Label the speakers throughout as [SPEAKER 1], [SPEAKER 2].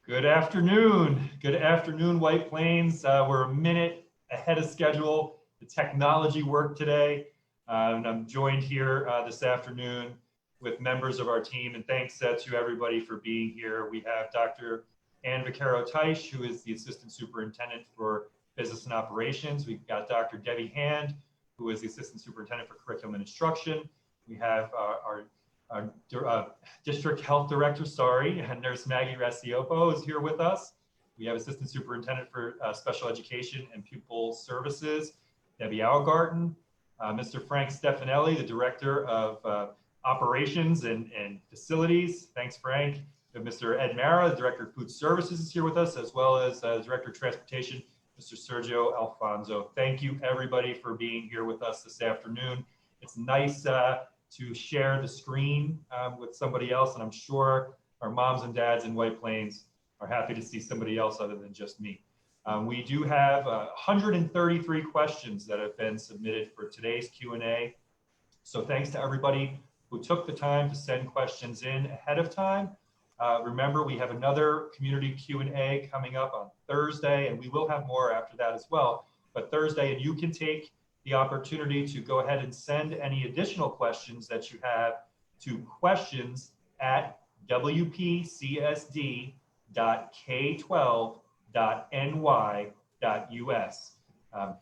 [SPEAKER 1] Good afternoon. Good afternoon, White Plains. We're a minute ahead of schedule. The technology worked today. And I'm joined here this afternoon with members of our team. And thanks to everybody for being here. We have Dr. Ann Vaccaro-Teisch, who is the Assistant Superintendent for Business and Operations. We've got Dr. Debbie Hand, who is the Assistant Superintendent for Curriculum and Instruction. We have our District Health Director, and Nurse Maggie Raciopo is here with us. We have Assistant Superintendent for Special Education and Pupil Services, Debbie Augarten, Mr. Frank Stefanelli, the Director of Operations and Facilities. Thanks, Frank. We have Mr. Ed Mara, the Director of Food Services, is here with us, as well as Director of Transportation, Mr. Sergio Alfonso. Thank you, everybody, for being here with us this afternoon. It's nice to share the screen with somebody else, and I'm sure our moms and dads in White Plains are happy to see somebody else other than just me. We do have 133 questions that have been submitted for today's Q&A. So thanks to everybody who took the time to send questions in ahead of time. Remember, we have another community Q&A coming up on Thursday, and we will have more after that as well. But Thursday, and you can take the opportunity to go ahead and send any additional questions that you have to questions@wpcsd.k12.ny.us.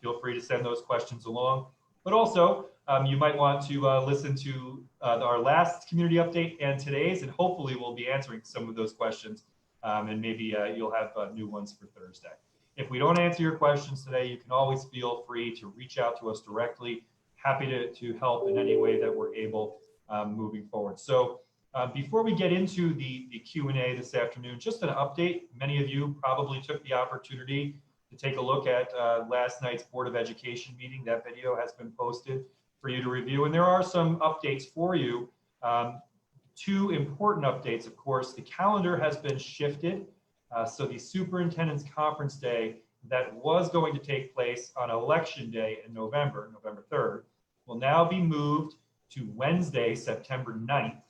[SPEAKER 1] Feel free to send those questions along. But also, you might want to listen to our last community update and today's, and hopefully we'll be answering some of those questions, and maybe you'll have new ones for Thursday. If we don't answer your questions today, you can always feel free to reach out to us directly. Happy to help in any way that we're able moving forward. So before we get into the Q&A this afternoon, just an update. Many of you probably took the opportunity to take a look at last night's Board of Education meeting. That video has been posted for you to review. And there are some updates for you. Two important updates, of course. The calendar has been shifted. So the Superintendent's Conference Day that was going to take place on Election Day in November 3rd, will now be moved to Wednesday, September 9th.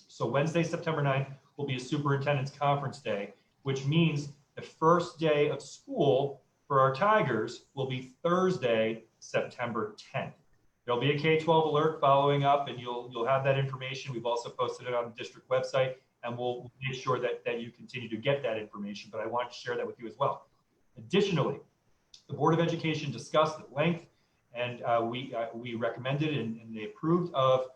[SPEAKER 1] So Wednesday, September 9th will be a Superintendent's Conference Day, which means the first day of school for our Tigers will be Thursday, September 10th. There'll be a K-12 alert following up, and you'll have that information. We've also posted it on the district website, and we'll make sure that you continue to get that information, but I want to share that with you as well. Additionally, the Board of Education discussed at length, and we recommended and they approved of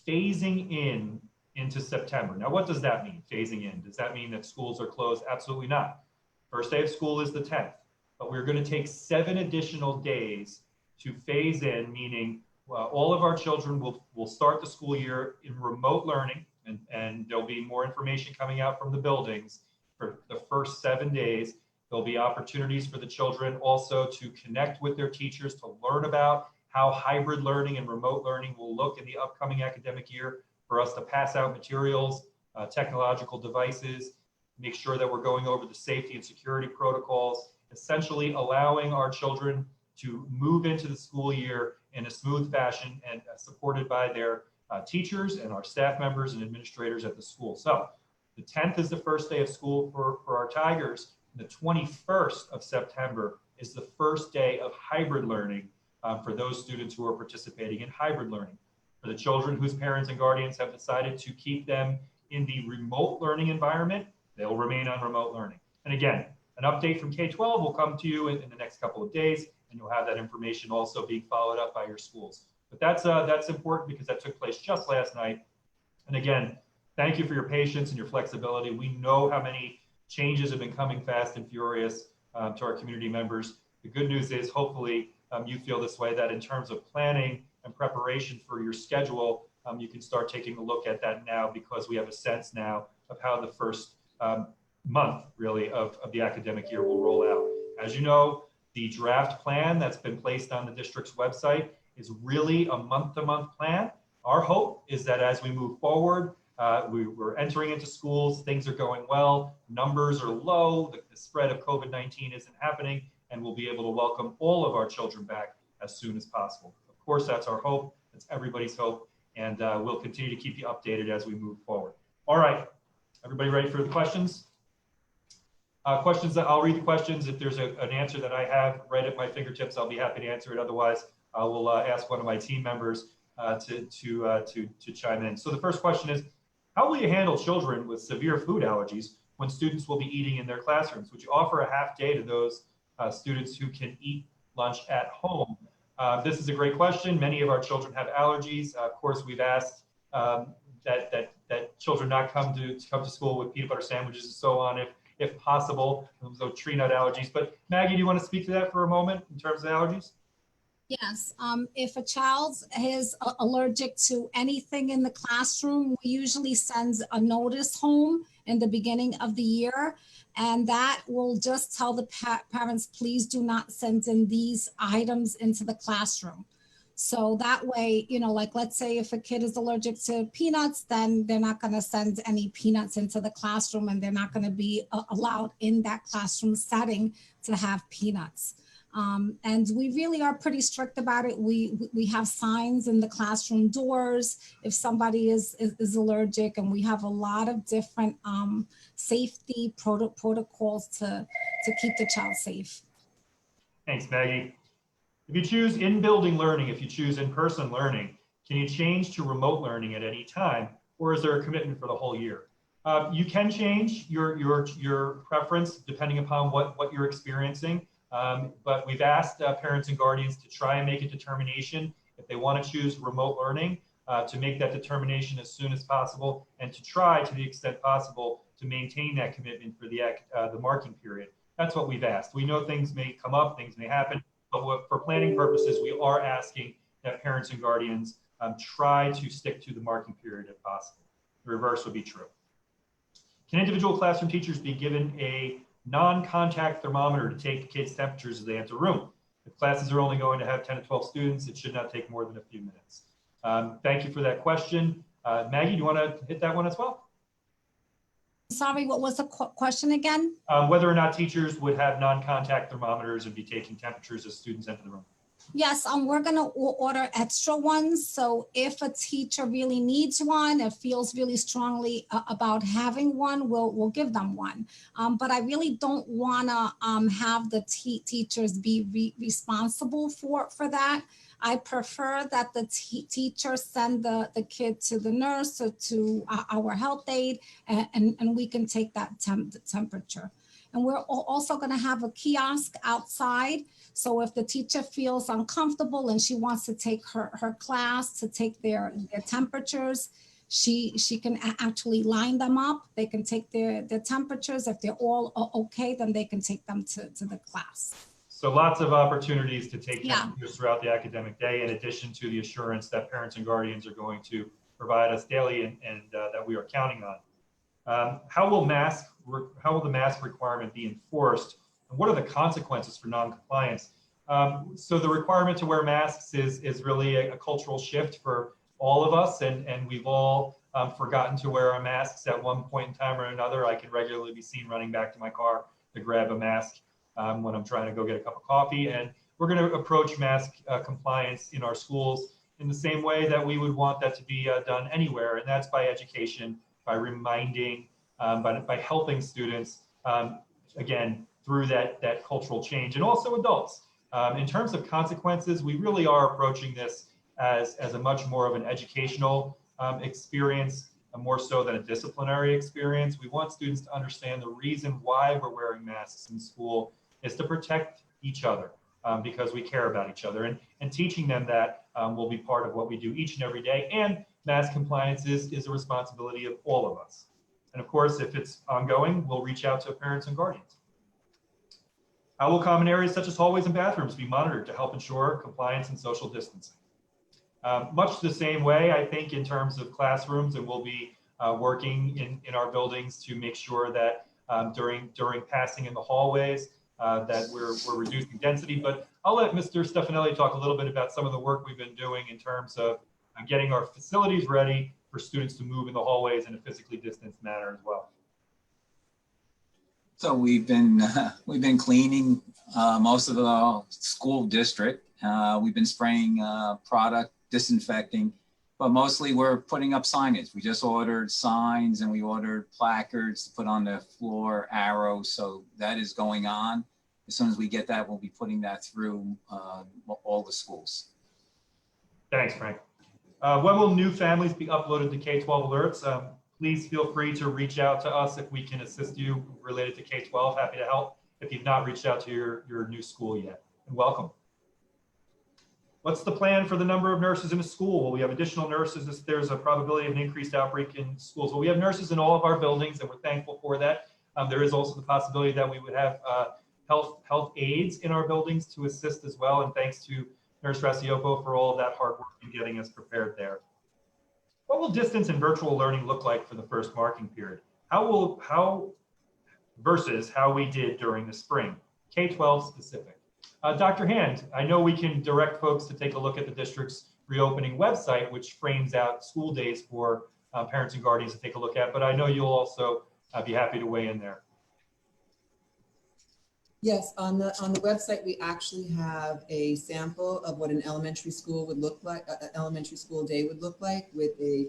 [SPEAKER 1] phasing in into September. Now, what does that mean, phasing in? Does that mean that schools are closed? Absolutely not. First day of school is the 10th, but we're going to take 7 additional days to phase in, meaning all of our children will start the school year in remote learning, and there'll be more information coming out from the buildings for the first 7 days. There'll be opportunities for the children also to connect with their teachers, to learn about how hybrid learning and remote learning will look in the upcoming academic year, for us to pass out materials, technological devices, make sure that we're going over the safety and security protocols, essentially allowing our children to move into the school year in a smooth fashion and supported by their teachers and our staff members and administrators at the school. So the 10th is the first day of school for our Tigers. The 21st of September is the first day of hybrid learning for those students who are participating in hybrid learning. For the children whose parents and guardians have decided to keep them in the remote learning environment, they'll remain on remote learning. And again, an update from K-12 will come to you in the next couple of days, and you'll have that information also being followed up by your schools. But that's important because that took place just last night. And again, thank you for your patience and your flexibility. We know how many changes have been coming fast and furious to our community members. The good news is, hopefully, you feel this way, that in terms of planning and preparation for your schedule, you can start taking a look at that now, because we have a sense now of how the first month, really, of the academic year will roll out. As you know, the draft plan that's been placed on the district's website is really a month-to-month plan. Our hope is that as we move forward, we're entering into schools, things are going well, numbers are low, the spread of COVID-19 isn't happening, and we'll be able to welcome all of our children back as soon as possible. Of course, that's our hope, that's everybody's hope, and we'll continue to keep you updated as we move forward. All right, everybody ready for the questions? Questions that I'll read the questions. If there's an answer that I have right at my fingertips, I'll be happy to answer it. Otherwise, I will ask one of my team members to chime in. So the first question is, how will you handle children with severe food allergies when students will be eating in their classrooms? Would you offer a half day to those students who can eat lunch at home? This is a great question. Many of our children have allergies. Of course, we've asked that children not come to school with peanut butter sandwiches and so on, if possible. So tree nut allergies. But Maggie, do you want to speak to that for a moment in terms of allergies?
[SPEAKER 2] Yes, if a child is allergic to anything in the classroom, we usually send a notice home in the beginning of the year, and that will just tell the parents, please do not send in these items into the classroom. So that way, you know, like let's say if a kid is allergic to peanuts, then they're not going to send any peanuts into the classroom, and they're not going to be allowed in that classroom setting to have peanuts. And we really are pretty strict about it. We have signs in the classroom doors if somebody is allergic, and we have a lot of different safety protocols to keep the child safe.
[SPEAKER 1] Thanks, Maggie. If you choose in-building learning, if you choose in-person learning, can you change to remote learning at any time, or is there a commitment for the whole year? You can change your preference depending upon what you're experiencing. But we've asked parents and guardians to try and make a determination if they want to choose remote learning, to make that determination as soon as possible, and to try to the extent possible to maintain that commitment for the marking period. That's what we've asked. We know things may come up, things may happen, but for planning purposes, we are asking that parents and guardians try to stick to the marking period if possible. The reverse would be true. Can individual classroom teachers be given a non-contact thermometer to take the kids' temperatures as they enter a room? If classes are only going to have 10 to 12 students, it should not take more than a few minutes. Thank you for that question. Maggie, do you want to hit that one as well?
[SPEAKER 2] Sorry, what was the question again?
[SPEAKER 1] Whether or not teachers would have non-contact thermometers and be taking temperatures as students enter the room.
[SPEAKER 2] Yes, we're going to order extra ones. So if a teacher really needs one or feels really strongly about having one, we'll give them one. But I really don't want to have the teachers be responsible for that. I prefer that the teacher send the kid to the nurse or to our health aide, and we can take that temperature. And we're also going to have a kiosk outside. So if the teacher feels uncomfortable and she wants to take her class to take their temperatures, she can actually line them up. They can take their temperatures. If they're all okay, then they can take them to the class.
[SPEAKER 1] So lots of opportunities to take temperatures throughout the academic day, in addition to the assurance that parents and guardians are going to provide us daily and that we are counting on. How will the mask requirement be enforced, and what are the consequences for non-compliance? So the requirement to wear masks is really a cultural shift for all of us, and we've all forgotten to wear our masks at one point in time or another. I can regularly be seen running back to my car to grab a mask when I'm trying to go get a cup of coffee. And we're going to approach mask compliance in our schools in the same way that we would want that to be done anywhere, and that's by education, by reminding, by helping students, again, through that cultural change, and also adults. In terms of consequences, we really are approaching this as a much more of an educational experience, more so than a disciplinary experience. We want students to understand the reason why we're wearing masks in school is to protect each other, because we care about each other. And teaching them that will be part of what we do each and every day. And mask compliance is a responsibility of all of us. And of course, if it's ongoing, we'll reach out to parents and guardians. How will common areas such as hallways and bathrooms be monitored to help ensure compliance and social distancing? Much the same way, I think, in terms of classrooms, and we'll be working in our buildings to make sure that during passing in the hallways that we're reducing density. But I'll let Mr. Stefanelli talk a little bit about some of the work we've been doing in terms of getting our facilities ready for students to move in the hallways in a physically distanced manner as well.
[SPEAKER 3] So we've been cleaning most of the school district. We've been spraying product, disinfecting, but mostly we're putting up signage. We just ordered signs and we ordered placards to put on the floor, arrows. So that is going on. As soon as we get that, we'll be putting that through all the schools.
[SPEAKER 1] Thanks, Frank. When will new families be uploaded to K-12 alerts? Please feel free to reach out to us if we can assist you related to K-12. Happy to help if you've not reached out to your new school yet. And welcome. What's the plan for the number of nurses in a school? Will we have additional nurses if there's a probability of an increased outbreak in schools? Well, we have nurses in all of our buildings, and we're thankful for that. There is also the possibility that we would have health aides in our buildings to assist as well. And thanks to Nurse Rasiopo for all of that hard work in getting us prepared there. What will distance and virtual learning look like for the first marking period? Versus how we did during the spring? K-12 specific. Dr. Hand, I know we can direct folks to take a look at the district's reopening website, which frames out school days for parents and guardians to take a look at, but I know you'll also be happy to weigh in there.
[SPEAKER 4] Yes, on the website, we actually have a sample of what an elementary school would look like, an elementary school day would look like, with a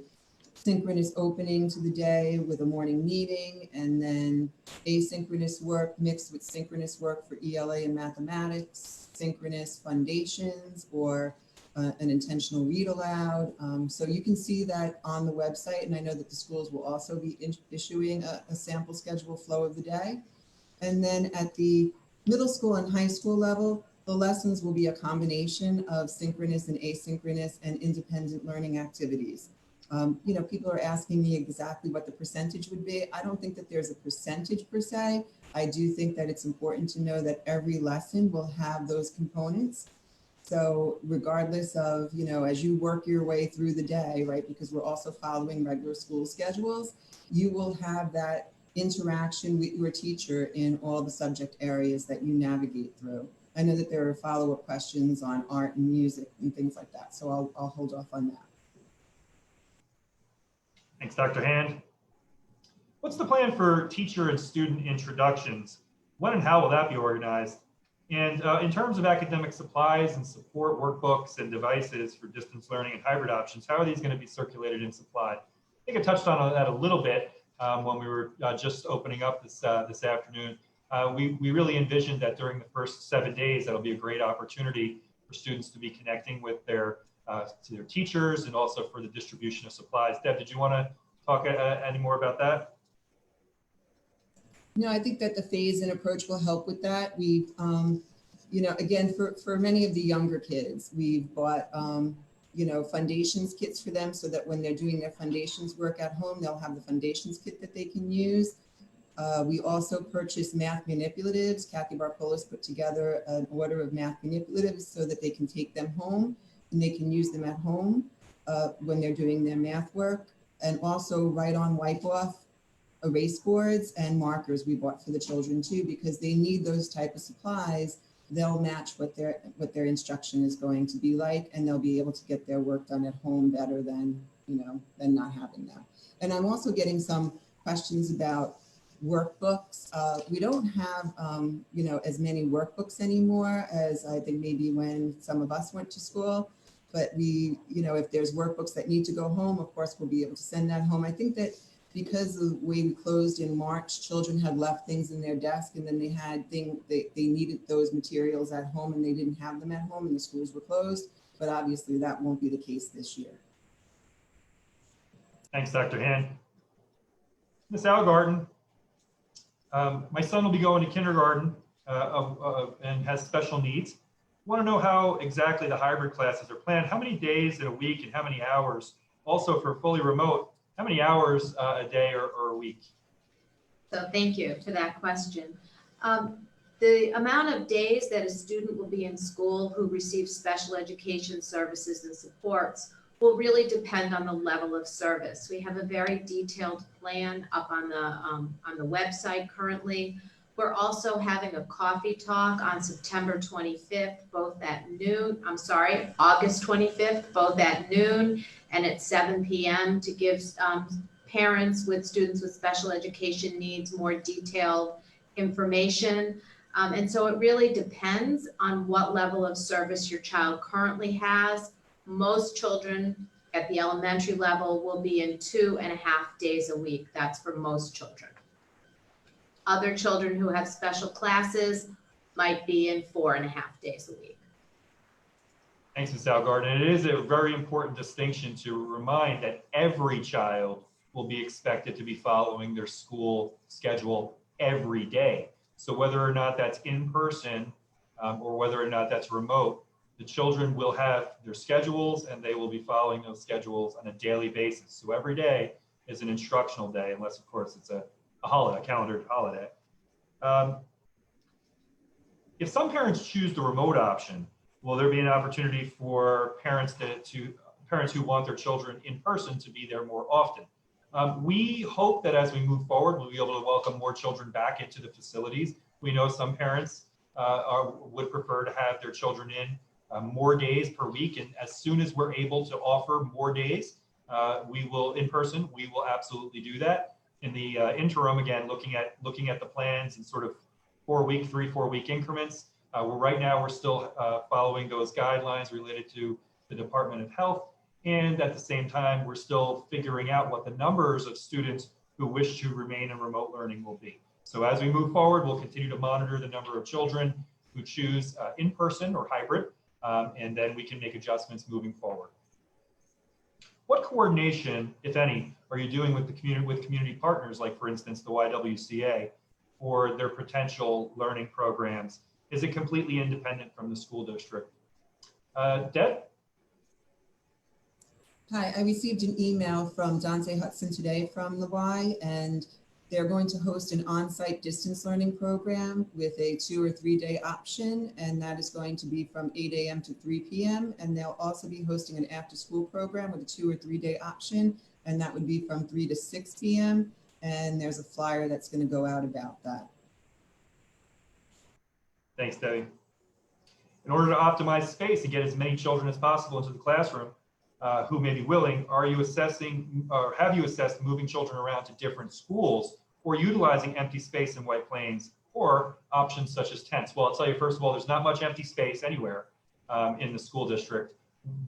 [SPEAKER 4] synchronous opening to the day with a morning meeting, and then asynchronous work mixed with synchronous work for ELA and mathematics, synchronous foundations, or an intentional read aloud. So you can see that on the website, and I know that the schools will also be issuing a sample schedule flow of the day. And then at the middle school and high school level, the lessons will be a combination of synchronous and asynchronous and independent learning activities. You know, people are asking me exactly what the percentage would be. I don't think that there's a percentage per se. I do think that it's important to know that every lesson will have those components. So regardless of, you know, as you work your way through the day, right, because we're also following regular school schedules, you will have that interaction with your teacher in all the subject areas that you navigate through. I know that there are follow-up questions on art and music and things like that, so I'll hold off on that.
[SPEAKER 1] Thanks, Dr. Hand. What's the plan for teacher and student introductions? When and how will that be organized? And in terms of academic supplies and support, workbooks and devices for distance learning and hybrid options, how are these going to be circulated and supplied? I think I touched on that a little bit when we were just opening up this afternoon. We really envisioned that during the first 7 days, that'll be a great opportunity for students to be connecting with their teachers and also for the distribution of supplies. Deb, did you want to talk any more about that?
[SPEAKER 4] No, I think that the phase-in approach will help with that. We've, you know, again, for many of the younger kids, we've bought, you know, foundations kits for them so that when they're doing their foundations work at home, they'll have the foundations kit that they can use. We also purchased math manipulatives. Kathy Barpolis put together an order of math manipulatives so that they can take them home and they can use them at home when they're doing their math work. And also write-on, wipe-off erase boards and markers we bought for the children too, because they need those type of supplies. They'll match what their instruction is going to be like, and they'll be able to get their work done at home better than, you know, than not having them. And I'm also getting some questions about workbooks. We don't have, you know, as many workbooks anymore as I think maybe when some of us went to school. But we, you know, if there's workbooks that need to go home, of course, we'll be able to send that home. I think that because of the way we closed in March, children had left things in their desk, and then they had they needed those materials at home and they didn't have them at home and the schools were closed. But obviously that won't be the case this year.
[SPEAKER 1] Thanks, Dr. Hand. Ms. Algarden, my son will be going to kindergarten and has special needs. I want to know how exactly the hybrid classes are planned. How many days in a week and how many hours? Also for fully remote, how many hours a day or a week?
[SPEAKER 5] So thank you for that question. The amount of days that a student will be in school who receives special education services and supports will really depend on the level of service. We have a very detailed plan up on the website currently. We're also having a coffee talk on September 25th, August 25th, both at noon and at 7 p.m. to give parents with students with special education needs more detailed information. And so it really depends on what level of service your child currently has. Most children at the elementary level will be in 2.5 days a week. That's for most children. Other children who have special classes might be in 4.5 days a week.
[SPEAKER 1] Thanks, Ms. Algard. And it is a very important distinction to remind that every child will be expected to be following their school schedule every day. So whether or not that's in person or whether or not that's remote, the children will have their schedules and they will be following those schedules on a daily basis. So every day is an instructional day, unless of course it's a holiday, a calendared holiday. If some parents choose the remote option, will there be an opportunity for parents parents who want their children in person to be there more often? We hope that as we move forward, we'll be able to welcome more children back into the facilities. We know some parents would prefer to have their children in more days per week, and as soon as we're able to offer more days, we will in person. We will absolutely do that. In the interim, again, looking at the plans in sort of 3-4 week increments. Right now we're still following those guidelines related to the Department of Health, and at the same time we're still figuring out what the numbers of students who wish to remain in remote learning will be. So as we move forward, we'll continue to monitor the number of children who choose in-person or hybrid, and then we can make adjustments moving forward. What coordination, if any, are you doing with community partners, like for instance the YWCA, for their potential learning programs? Is it completely independent from the school district? Deb?
[SPEAKER 4] Hi, I received an email from Dante Hudson today from the Y, and they're going to host an on-site distance learning program with a 2 or 3 day option, and that is going to be from 8 a.m. to 3 p.m. And they'll also be hosting an after-school program with a 2 or 3 day option, and that would be from 3 to 6 p.m. And there's a flyer that's going to go out about that.
[SPEAKER 1] Thanks, Debbie. In order to optimize space and get as many children as possible into the classroom who may be willing, are you assessing or have you assessed moving children around to different schools or utilizing empty space in White Plains or options such as tents? Well, I'll tell you, first of all, there's not much empty space anywhere in the school district.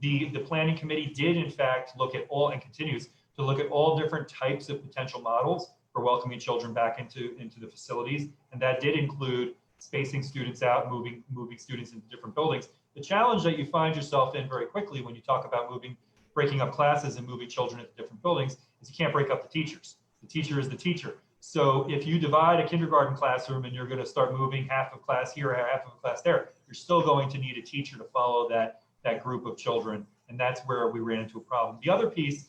[SPEAKER 1] The planning committee did in fact look at all and continues to look at all different types of potential models for welcoming children back into the facilities. And that did include spacing students out, moving students into different buildings. The challenge that you find yourself in very quickly when you talk about breaking up classes and moving children into different buildings is you can't break up the teachers. The teacher is the teacher. So if you divide a kindergarten classroom and you're going to start moving half of class here, half of class there, you're still going to need a teacher to follow that group of children. And that's where we ran into a problem. The other piece,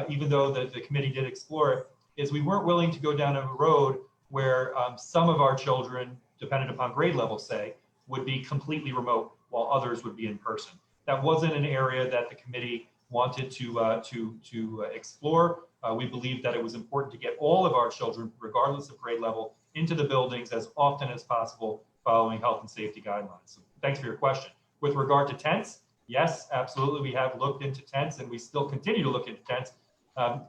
[SPEAKER 1] even though the committee did explore it, is we weren't willing to go down a road where some of our children, dependent upon grade level, say, would be completely remote while others would be in person. That wasn't an area that the committee wanted to explore. We believed that it was important to get all of our children, regardless of grade level, into the buildings as often as possible, following health and safety guidelines. So thanks for your question. With regard to tents, yes, absolutely, we have looked into tents and we still continue to look into tents.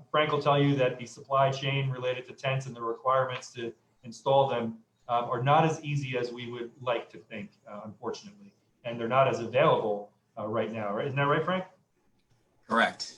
[SPEAKER 1] Frank will tell you that the supply chain related to tents and the requirements to install them are not as easy as we would like to think, unfortunately, and they're not as available right now, right? Isn't that right, Frank?
[SPEAKER 3] Correct.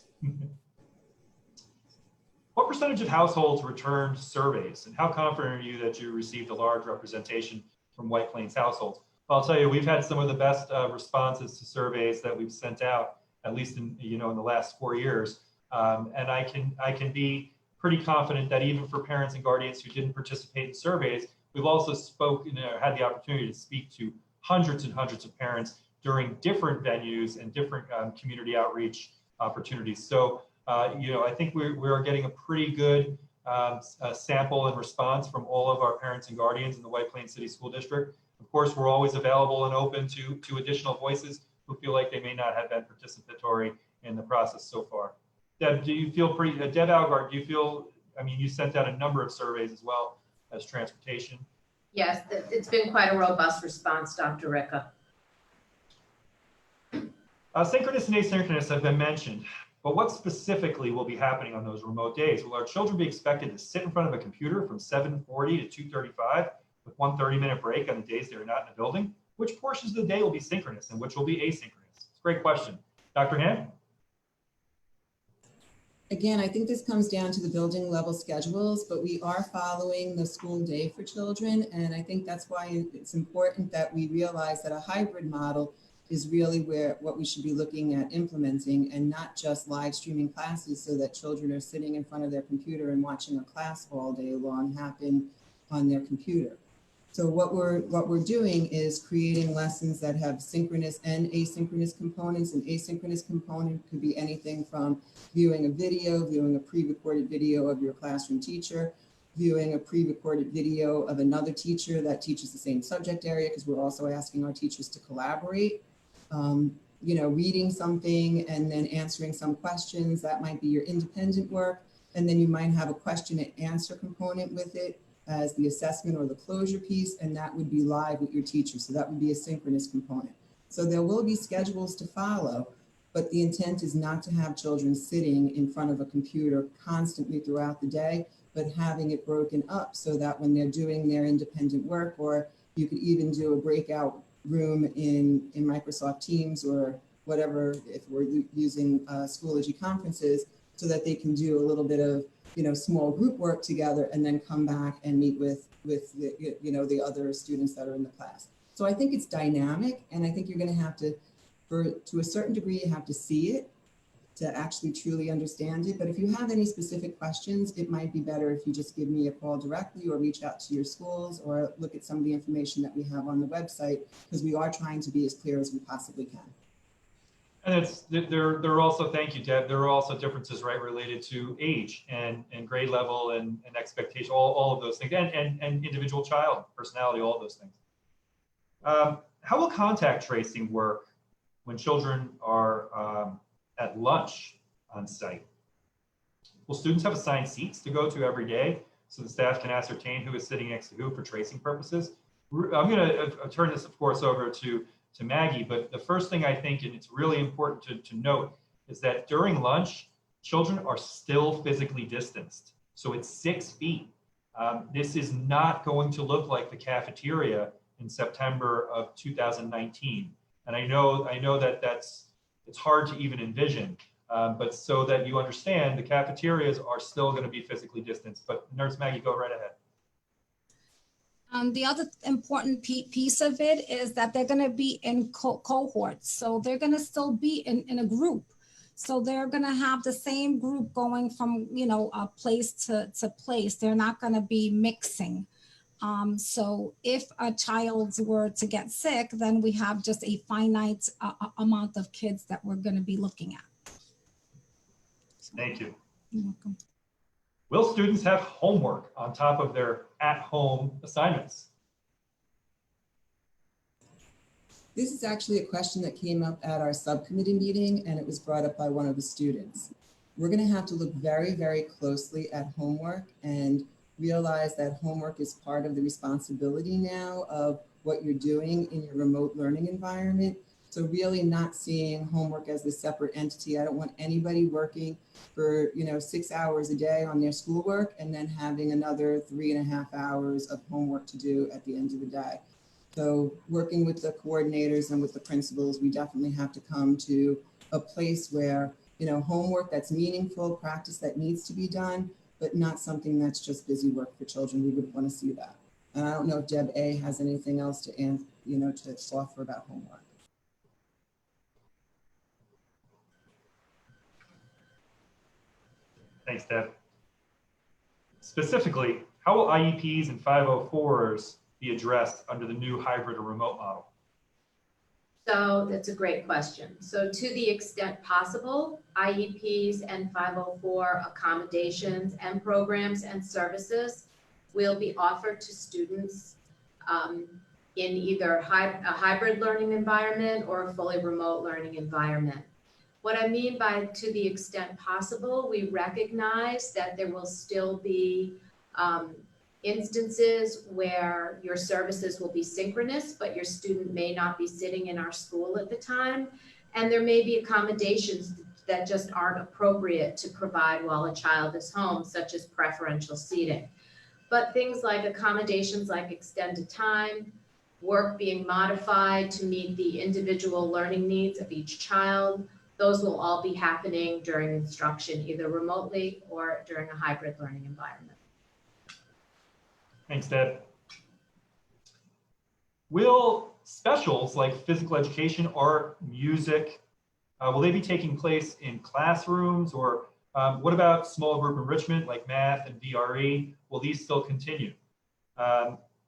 [SPEAKER 1] What percentage of households returned surveys, and how confident are you that you received a large representation from White Plains households? Well, I'll tell you, we've had some of the best responses to surveys that we've sent out, at least in the last 4 years, and I can be pretty confident that even for parents and guardians who didn't participate in surveys, we've also had the opportunity to speak to hundreds and hundreds of parents during different venues and different community outreach opportunities. So, I think we are getting a pretty good sample and response from all of our parents and guardians in the White Plains City School District. Of course, we're always available and open to additional voices who feel like they may not have been participatory in the process so far. Deb, do you feel Deb Algard, do you feel, you sent out a number of surveys as well as transportation?
[SPEAKER 5] Yes, it's been quite a robust response, Dr. Ricca.
[SPEAKER 1] Synchronous and asynchronous have been mentioned, but what specifically will be happening on those remote days? Will our children be expected to sit in front of a computer from 7:40 to 2:35 with one 30-minute break on the days they are not in the building? Which portions of the day will be synchronous and which will be asynchronous? It's a great question. Dr. Hand?
[SPEAKER 4] Again, I think this comes down to the building level schedules, but we are following the school day for children. And I think that's why it's important that we realize that a hybrid model is really what we should be looking at implementing, and not just live streaming classes so that children are sitting in front of their computer and watching a class all day long happen on their computer. So what we're doing is creating lessons that have synchronous and asynchronous components. An asynchronous component could be anything from viewing a video, viewing a pre-recorded video of your classroom teacher, viewing a pre-recorded video of another teacher that teaches the same subject area, because we're also asking our teachers to collaborate. Reading something and then answering some questions. That might be your independent work. And then you might have a question and answer component with it as the assessment or the closure piece, and that would be live with your teacher. So that would be a synchronous component. So there will be schedules to follow, but the intent is not to have children sitting in front of a computer constantly throughout the day, but having it broken up so that when they're doing their independent work, or you could even do a breakout room in Microsoft Teams or whatever, if we're using Schoology conferences, so that they can do a little bit of small group work together and then come back and meet with the other students that are in the class. So I think it's dynamic, and I think you're going to have to, to a certain degree, you have to see it to actually truly understand it. But if you have any specific questions, it might be better if you just give me a call directly or reach out to your schools or look at some of the information that we have on the website, because we are trying to be as clear as we possibly can.
[SPEAKER 1] And there are also, thank you, Deb, there are also differences, right, related to age and grade level and expectation, all of those things, and individual child personality, all of those things. How will contact tracing work when children are at lunch on site? Will students have assigned seats to go to every day so the staff can ascertain who is sitting next to who for tracing purposes? I'm going to turn this, of course, over to Maggie, but the first thing I think, and it's really important to note, is that during lunch, children are still physically distanced. So it's 6 feet. This is not going to look like the cafeteria in September of 2019. And I know that it's hard to even envision, but so that you understand, the cafeterias are still going to be physically distanced. But Nurse Maggie, go right ahead.
[SPEAKER 2] The other important piece of it is that they're going to be in cohorts. So they're going to still be in a group. So they're going to have the same group going from, a place to place. They're not going to be mixing. So if a child were to get sick, then we have just a finite amount of kids that we're going to be looking at.
[SPEAKER 1] Thank you.
[SPEAKER 2] You're welcome.
[SPEAKER 1] Will students have homework on top of their at-home assignments?
[SPEAKER 4] This is actually a question that came up at our subcommittee meeting, and it was brought up by one of the students. We're going to have to look very, very closely at homework and realize that homework is part of the responsibility now of what you're doing in your remote learning environment. So really not seeing homework as a separate entity. I don't want anybody working for 6 hours a day on their schoolwork and then having another 3.5 hours of homework to do at the end of the day. So working with the coordinators and with the principals, we definitely have to come to a place where homework that's meaningful, practice that needs to be done, but not something that's just busy work for children. We would want to see that. And I don't know if Deb A has anything else to to offer about homework.
[SPEAKER 1] Thanks, Deb. Specifically, how will IEPs and 504s be addressed under the new hybrid or remote model?
[SPEAKER 5] So that's a great question. So to the extent possible, IEPs and 504 accommodations and programs and services will be offered to students in either a hybrid learning environment or a fully remote learning environment. What I mean by to the extent possible, we recognize that there will still be instances where your services will be synchronous, but your student may not be sitting in our school at the time. And there may be accommodations that just aren't appropriate to provide while a child is home, such as preferential seating. But things like accommodations like extended time, work being modified to meet the individual learning needs of each child, those will all be happening during instruction, either remotely or during a hybrid learning environment.
[SPEAKER 1] Thanks, Deb. Will specials like physical education, art, music, will they be taking place in classrooms, or what about small group enrichment like math and VRE? Will these still continue?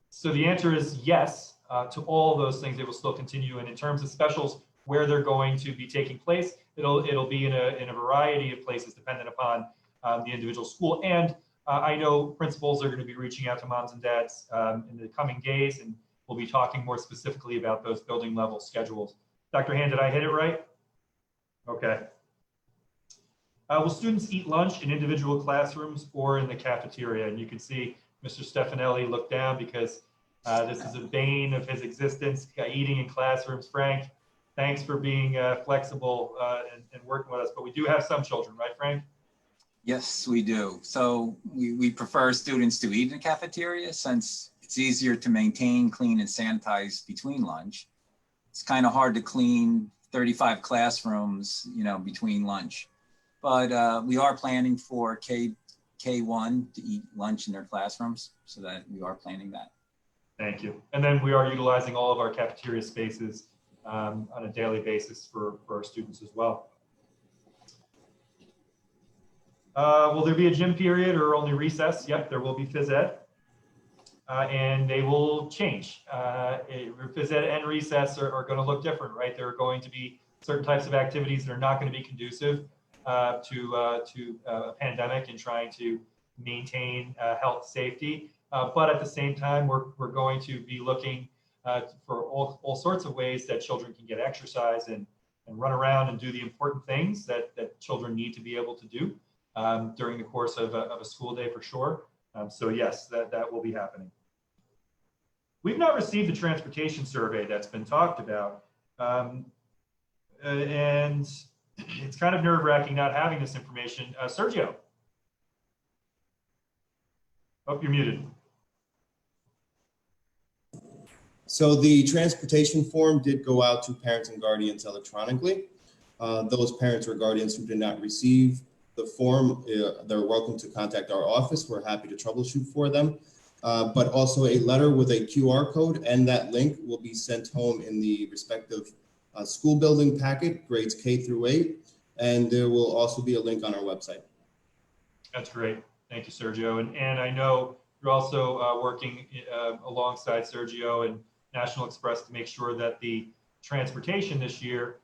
[SPEAKER 1] So the answer is yes to all those things. They will still continue. And in terms of specials, where they're going to be taking place, it'll be in a variety of places dependent upon the individual school. And I know principals are going to be reaching out to moms and dads in the coming days, and we'll be talking more specifically about those building level schedules. Dr. Hand, did I hit it right? Okay. Will students eat lunch in individual classrooms or in the cafeteria? And you can see Mr. Stefanelli look down because this is a bane of his existence, eating in classrooms. Frank, thanks for being flexible and working with us. But we do have some children, right, Frank?
[SPEAKER 3] Yes, we do. So we prefer students to eat in the cafeteria since it's easier to maintain, clean, and sanitize between lunch. It's kind of hard to clean 35 classrooms, between lunch. But we are planning for K1 to eat lunch in their classrooms, so that we are planning that.
[SPEAKER 1] Thank you. And then we are utilizing all of our cafeteria spaces on a daily basis for our students as well. Will there be a gym period or only recess? Yep, there will be phys ed. And they will change. Phys ed and recess are going to look different, right? There are going to be certain types of activities that are not going to be conducive to a pandemic and trying to maintain health safety. But at the same time, we're going to be looking for all sorts of ways that children can get exercise and run around and do the important things that children need to be able to do during the course of a school day for sure. So yes, that will be happening. We've not received the transportation survey that's been talked about. And it's kind of nerve-wracking not having this information. Sergio. Oh, you're muted.
[SPEAKER 6] So the transportation form did go out to parents and guardians electronically. Those parents or guardians who did not receive the form, they're welcome to contact our office. We're happy to troubleshoot for them. But also a letter with a QR code and that link will be sent home in the respective school building packet, grades K through 8. And there will also be a link on our website.
[SPEAKER 1] That's great. Thank you, Sergio. And I know you're also working alongside Sergio and National Express to make sure that the transportation this year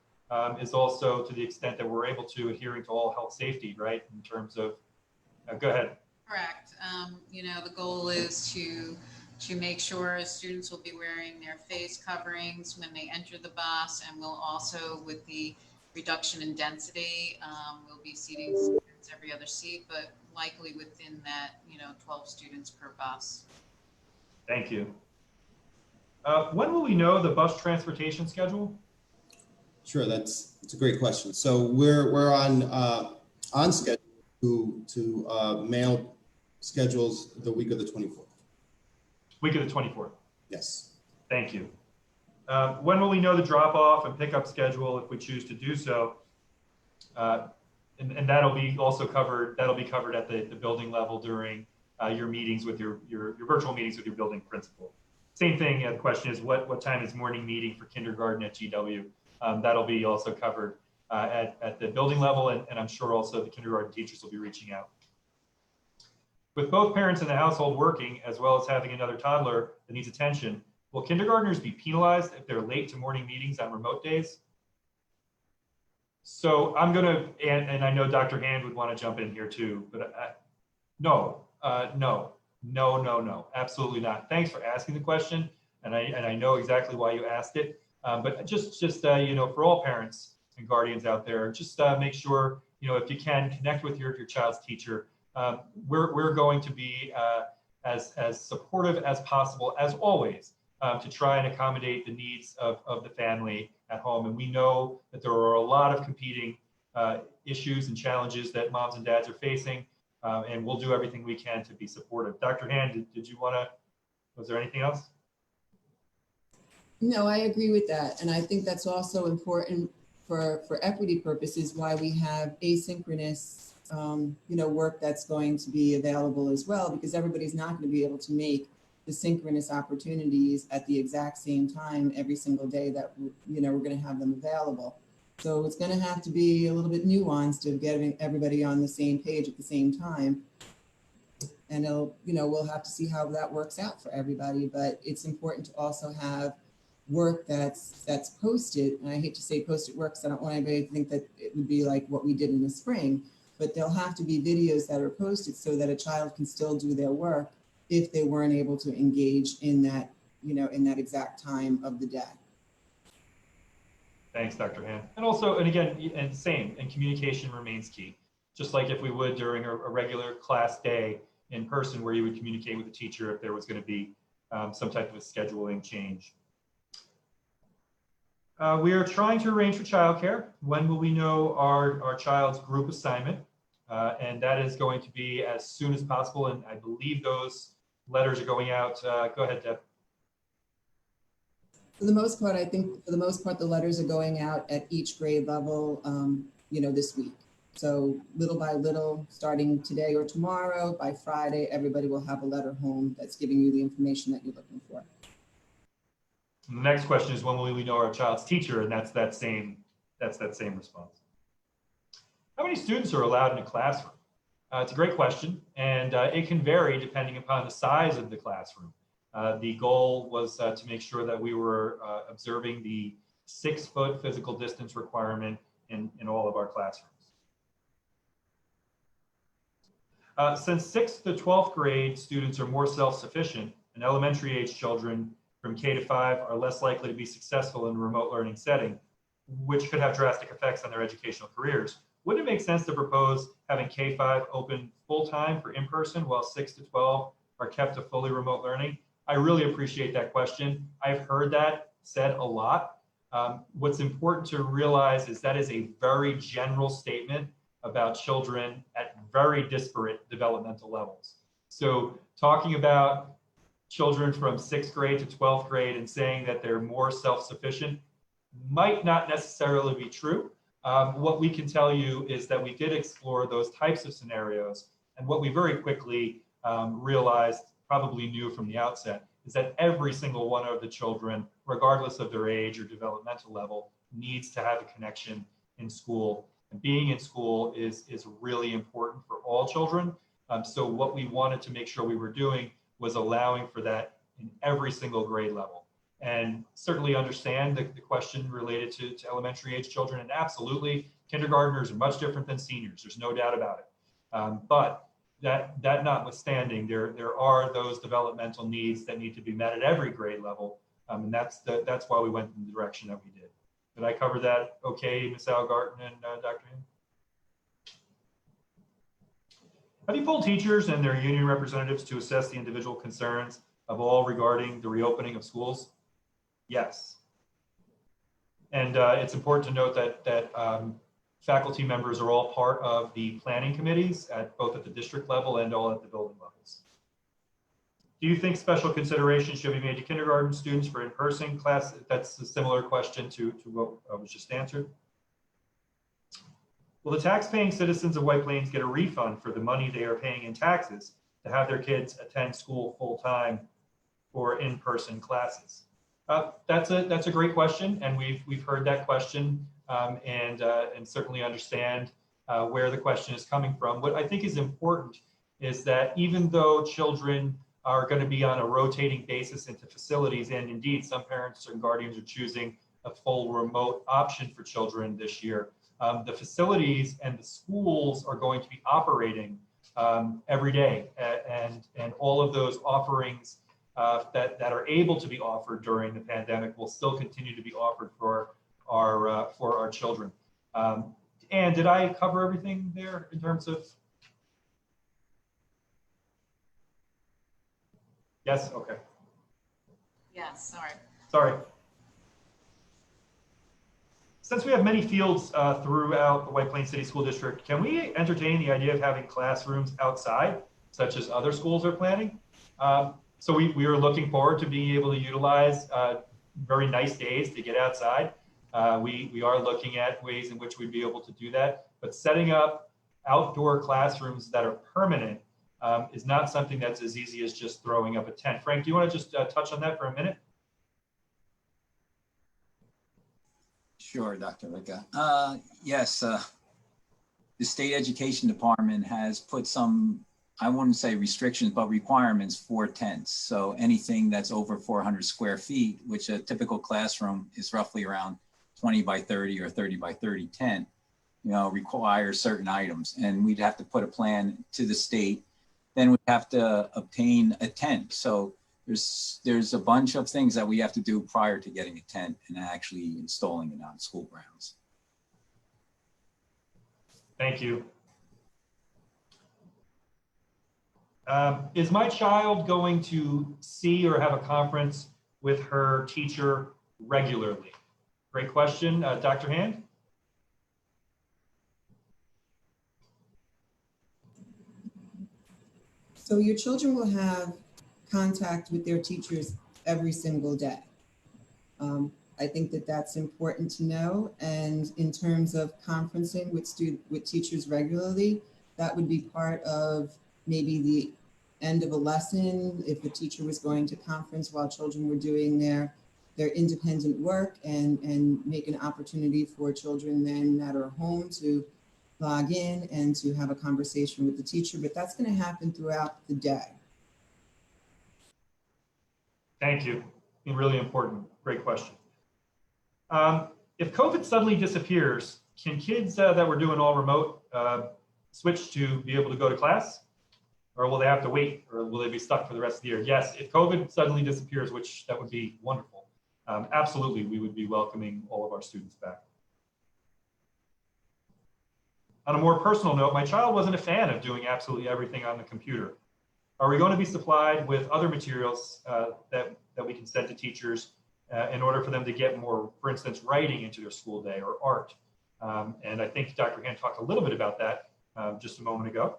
[SPEAKER 1] is also, to the extent that we're able to, adhering to all health safety, right? In terms of, go ahead.
[SPEAKER 7] Correct. The goal is to make sure students will be wearing their face coverings when they enter the bus, and we'll also, with the reduction in density, we'll be seating students every other seat, but likely within that, 12 students per bus.
[SPEAKER 1] Thank you. When will we know the bus transportation schedule?
[SPEAKER 6] Sure, that's a great question. So we're on schedule to mail schedules the week of the 24th.
[SPEAKER 1] Week of the 24th.
[SPEAKER 6] Yes.
[SPEAKER 1] Thank you. When will we know the drop-off and pickup schedule if we choose to do so? And that'll be also covered. That'll be covered at the building level during your meetings with your virtual meetings with your building principal. Same thing. The question is, what time is morning meeting for kindergarten at GW? That'll be also covered at the building level, and I'm sure also the kindergarten teachers will be reaching out. With both parents in the household working, as well as having another toddler that needs attention, will kindergartners be penalized if they're late to morning meetings on remote days? So I'm gonna, and I know Dr. Hand would want to jump in here too, but no, absolutely not. Thanks for asking the question, and I know exactly why you asked it. But just for all parents and guardians out there, just make sure, if you can, connect with your child's teacher. We're going to be as supportive as possible, as always, to try and accommodate the needs of the family at home. And we know that there are a lot of competing issues and challenges that moms and dads are facing, and we'll do everything we can to be supportive. Dr. Hand, did you want to, was there anything else?
[SPEAKER 4] No, I agree with that. And I think that's also important for equity purposes, why we have asynchronous, work that's going to be available as well, because everybody's not going to be able to make the synchronous opportunities at the exact same time every single day that, we're going to have them available. So it's going to have to be a little bit nuanced of getting everybody on the same page at the same time. And we'll have to see how that works out for everybody, but it's important to also have work that's posted. And I hate to say posted work, because I don't want anybody to think that it would be like what we did in the spring, but there'll have to be videos that are posted so that a child can still do their work if they weren't able to engage in that, in that exact time of the day.
[SPEAKER 1] Thanks, Dr. Han. And also, and again, and communication remains key. Just like if we would during a regular class day in person, where you would communicate with the teacher if there was going to be some type of a scheduling change. We are trying to arrange for childcare. When will we know our child's group assignment? And that is going to be as soon as possible. And I believe those letters are going out. Go ahead, Deb.
[SPEAKER 4] For the most part, I think the letters are going out at each grade level, this week. So little by little, starting today or tomorrow, by Friday, everybody will have a letter home that's giving you the information that you're looking for.
[SPEAKER 1] The next question is, when will we know our child's teacher? And that's that same response. How many students are allowed in a classroom? It's a great question, and it can vary depending upon the size of the classroom. The goal was to make sure that we were observing the 6-foot physical distance requirement in all of our classrooms. Since 6th to 12th grade students are more self-sufficient, and elementary age children from K to 5 are less likely to be successful in a remote learning setting, which could have drastic effects on their educational careers, wouldn't it make sense to propose having K-5 open full-time for in-person while 6 to 12 are kept to fully remote learning? I really appreciate that question. I've heard that said a lot. What's important to realize is that is a very general statement about children at very disparate developmental levels. So talking about children from 6th grade to 12th grade and saying that they're more self-sufficient might not necessarily be true. What we can tell you is that we did explore those types of scenarios, and what we very quickly realized, probably knew from the outset, is that every single one of the children, regardless of their age or developmental level, needs to have a connection in school. And being in school is really important for all children. So what we wanted to make sure we were doing was allowing for that in every single grade level. And certainly understand the question related to elementary age children, and absolutely kindergartners are much different than seniors. There's no doubt about it. But that notwithstanding, there are those developmental needs that need to be met at every grade level, and that's why we went in the direction that we did. Did I cover that okay, Ms. Algarton and Dr. Ham? Have you polled teachers and their union representatives to assess the individual concerns of all regarding the reopening of schools? Yes. And it's important to note that faculty members are all part of the planning committees both at the district level and all at the building levels. Do you think special consideration should be made to kindergarten students for in-person class? That's a similar question to what was just answered. Will the tax-paying citizens of White Plains get a refund for the money they are paying in taxes to have their kids attend school full-time for in-person classes? That's a great question, and we've heard that question and certainly understand where the question is coming from. What I think is important is that even though children are going to be on a rotating basis into facilities, and indeed some parents and guardians are choosing a full remote option for children this year, the facilities and the schools are going to be operating every day, and all of those offerings that are able to be offered during the pandemic will still continue to be offered for our children. And did I cover everything there in terms of? Yes, okay.
[SPEAKER 7] Yes, sorry.
[SPEAKER 1] Sorry. Since we have many fields throughout the White Plains City School District, can we entertain the idea of having classrooms outside, such as other schools are planning? So we are looking forward to being able to utilize very nice days to get outside. we are looking at ways in which we'd be able to do that. But setting up outdoor classrooms that are permanent is not something that's as easy as just throwing up a tent. Frank, do you want to just touch on that for a minute?
[SPEAKER 3] Sure, Dr. Ricca. Yes, the state education department has put some, I wouldn't say restrictions, but requirements for tents. So anything that's over 400 square feet, which a typical classroom is roughly around 20 by 30 or 30 by 30 tent, requires certain items. And we'd have to put a plan to the state. Then we'd have to obtain a tent. So there's a bunch of things that we have to do prior to getting a tent and actually installing it on school grounds.
[SPEAKER 1] Thank you. Is my child going to see or have a conference with her teacher regularly? Great question. Dr. Hand?
[SPEAKER 4] So your children will have contact with their teachers every single day. I think that that's important to know. And in terms of conferencing with teachers regularly, that would be part of maybe the end of a lesson, if the teacher was going to conference while children were doing their independent work, and make an opportunity for children then that are home to log in and to have a conversation with the teacher. But that's going to happen throughout the day.
[SPEAKER 1] Thank you. Really important. Great question. If COVID suddenly disappears, can kids that were doing all remote switch to be able to go to class? Or will they have to wait? Or will they be stuck for the rest of the year? Yes, if COVID suddenly disappears, which that would be wonderful, absolutely, we would be welcoming all of our students back. On a more personal note, my child wasn't a fan of doing absolutely everything on the computer. Are we going to be supplied with other materials that we can send to teachers in order for them to get more, for instance, writing into their school day or art? And I think Dr. Hand talked a little bit about that just a moment ago.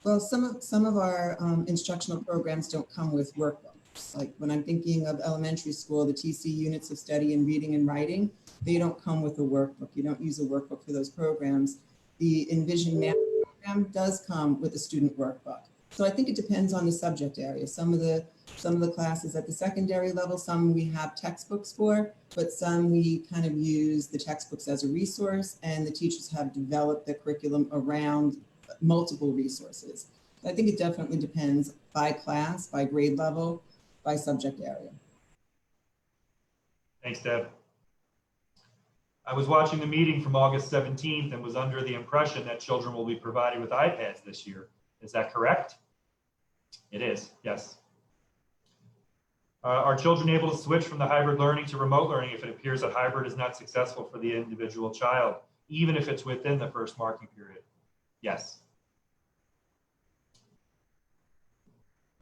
[SPEAKER 4] Well, some of our instructional programs don't come with workbooks. Like when I'm thinking of elementary school, the TC units of study in reading and writing, they don't come with a workbook. You don't use a workbook for those programs. The Envision Math program does come with a student workbook. So I think it depends on the subject area. Some of the classes at the secondary level, some we have textbooks for, but some we kind of use the textbooks as a resource, and the teachers have developed the curriculum around multiple resources. I think it definitely depends by class, by grade level, by subject area.
[SPEAKER 1] Thanks, Deb. I was watching the meeting from August 17th and was under the impression that children will be provided with iPads this year. Is that correct? It is, yes. Are children able to switch from the hybrid learning to remote learning if it appears that hybrid is not successful for the individual child, even if it's within the first marking period? Yes.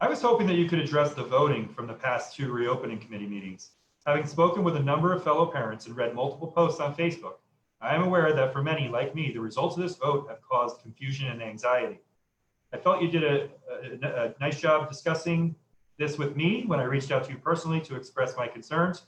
[SPEAKER 1] I was hoping that you could address the voting from the past 2 reopening committee meetings. Having spoken with a number of fellow parents and read multiple posts on Facebook, I am aware that for many, like me, the results of this vote have caused confusion and anxiety. I felt you did a nice job discussing this with me when I reached out to you personally to express my concerns.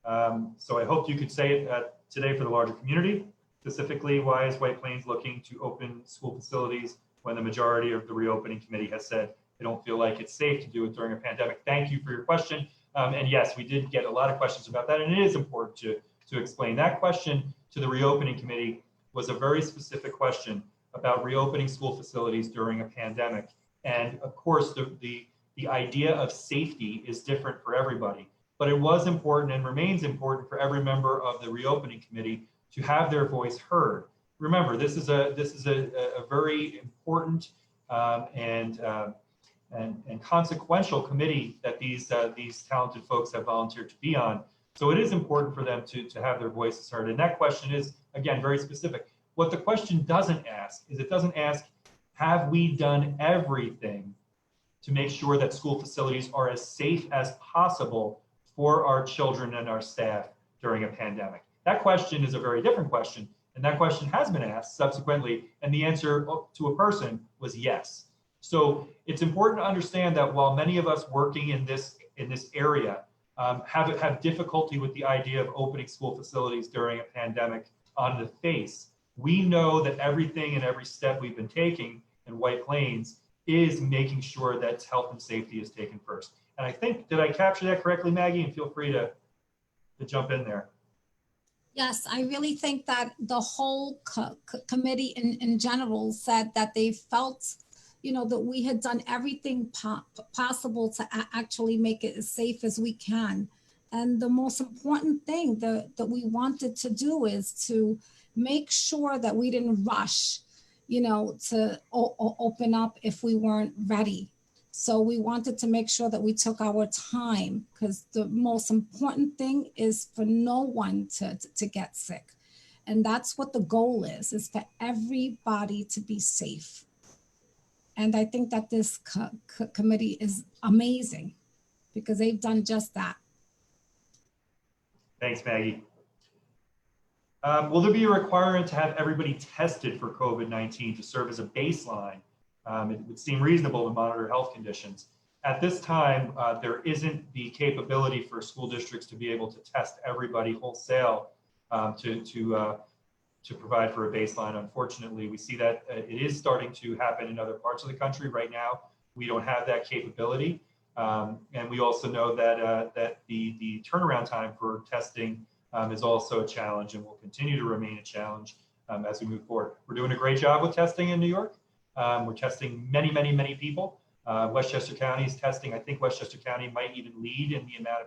[SPEAKER 1] So I hoped you could say it today for the larger community. Specifically, why is White Plains looking to open school facilities when the majority of the reopening committee has said they don't feel like it's safe to do it during a pandemic? Thank you for your question. And yes, we did get a lot of questions about that, and it is important to explain. That question to the reopening committee was a very specific question about reopening school facilities during a pandemic. And of course, the idea of safety is different for everybody, but it was important and remains important for every member of the reopening committee to have their voice heard. Remember, this is a very important and consequential committee that these talented folks have volunteered to be on. So it is important for them to have their voices heard. And that question is, again, very specific. What the question doesn't ask is, it doesn't ask, have we done everything to make sure that school facilities are as safe as possible for our children and our staff during a pandemic? That question is a very different question. And that question has been asked subsequently, and the answer to a person was yes. So it's important to understand that while many of us working in this area have difficulty with the idea of opening school facilities during a pandemic on the face. We know that everything and every step we've been taking in White Plains is making sure that health and safety is taken first. And I think, did I capture that correctly, Maggie? And feel free to jump in there.
[SPEAKER 2] Yes, I really think that the whole committee in general said that they felt, you know, that we had done everything possible to actually make it as safe as we can. And the most important thing that we wanted to do is to make sure that we didn't rush, you know, to open up if we weren't ready. So we wanted to make sure that we took our time, because the most important thing is for no one to get sick. And that's what the goal is for everybody to be safe. And I think that this committee is amazing because they've done just that.
[SPEAKER 1] Thanks, Maggie. Will there be a requirement to have everybody tested for COVID-19 to serve as a baseline? It would seem reasonable to monitor health conditions. At this time, there isn't the capability for school districts to be able to test everybody wholesale to provide for a baseline. Unfortunately, we see that it is starting to happen in other parts of the country. Right now, we don't have that capability. And we also know that, the turnaround time for testing is also a challenge and will continue to remain a challenge as we move forward. We're doing a great job with testing in New York. We're testing many people. Westchester County is testing. I think Westchester County might even lead in the amount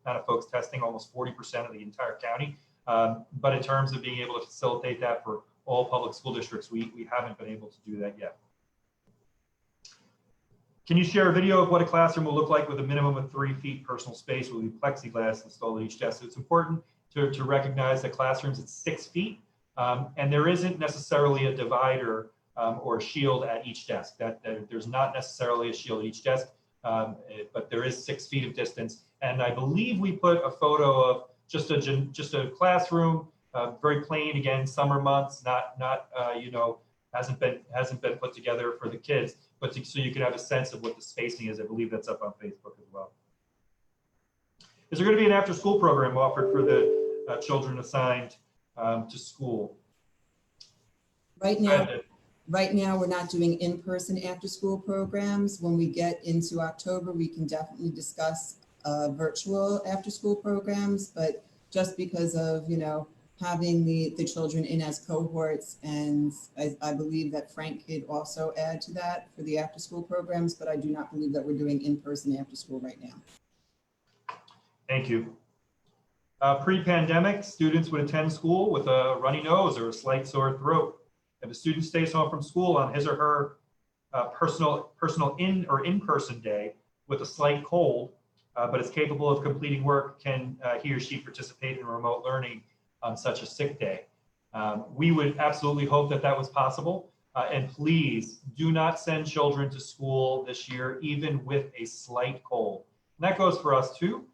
[SPEAKER 1] of folks testing, almost 40% of the entire county. But in terms of being able to facilitate that for all public school districts, we haven't been able to do that yet. Can you share a video of what a classroom will look like with a minimum of 3 feet personal space with plexiglass installed at each desk? So it's important to recognize that classrooms at 6 feet, and there isn't necessarily a divider or a shield at each desk. There's not necessarily a shield at each desk, but there is 6 feet of distance. And I believe we put a photo of just a classroom, very plain, again, summer months, not you know, hasn't been put together for the kids, but so you can have a sense of what the spacing is. I believe that's up on Facebook as well. Is there going to be an after-school program offered for the children assigned to school?
[SPEAKER 4] Right now, we're not doing in-person after-school programs. When we get into October, we can definitely discuss virtual after-school programs, but just because of, you know, having the children in as cohorts, and I believe that Frank could also add to that for the after-school programs, but I do not believe that we're doing in-person after-school right now.
[SPEAKER 1] Thank you. Pre-pandemic, students would attend school with a runny nose or a slight sore throat. If a student stays home from school on his or her personal in-person day with a slight cold, but is capable of completing work, can he or she participate in remote learning on such a sick day? We would absolutely hope that that was possible. And please do not send children to school this year, even with a slight cold. And that goes for us too.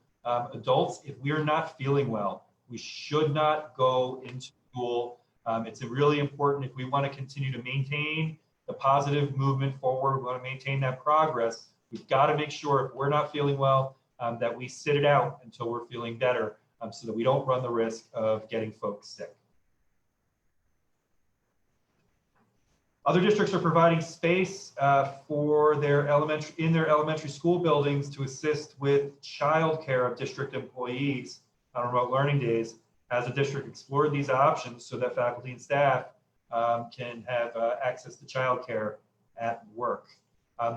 [SPEAKER 1] Adults, if we are not feeling well, we should not go into school. It's really important if we want to continue to maintain the positive movement forward, we want to maintain that progress. We've got to make sure if we're not feeling well, that we sit it out until we're feeling better, so that we don't run the risk of getting folks sick. Other districts are providing space for their elementary school buildings to assist with childcare of district employees on remote learning days. Has the district explored these options so that faculty and staff can have access to childcare at work?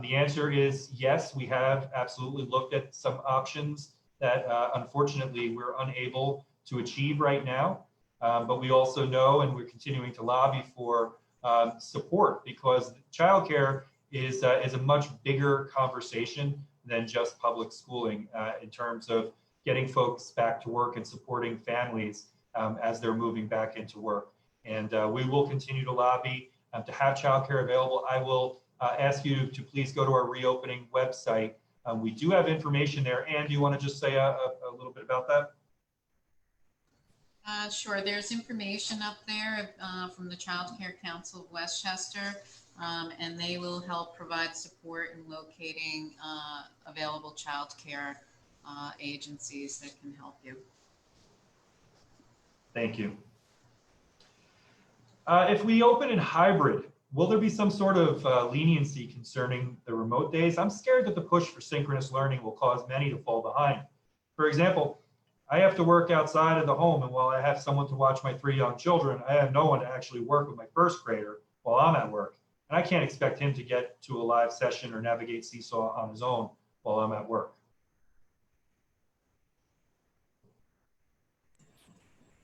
[SPEAKER 1] The answer is yes, we have absolutely looked at some options that unfortunately we're unable to achieve right now. But we also know, and we're continuing to lobby for support, because childcare is a much bigger conversation than just public schooling in terms of getting folks back to work and supporting families as they're moving back into work. And we will continue to lobby to have childcare available. I will ask you to please go to our reopening website. We do have information there. Anne, do you want to just say a little bit about that?
[SPEAKER 7] Sure. There's information up there from the Child Care Council of Westchester, and they will help provide support in locating available child care agencies that can help you.
[SPEAKER 1] Thank you. If we open in hybrid, will there be some sort of leniency concerning the remote days? I'm scared that the push for synchronous learning will cause many to fall behind. For example, I have to work outside of the home, and while I have someone to watch my 3 young children, I have no one to actually work with my first grader while I'm at work. And I can't expect him to get to a live session or navigate Seesaw on his own while I'm at work.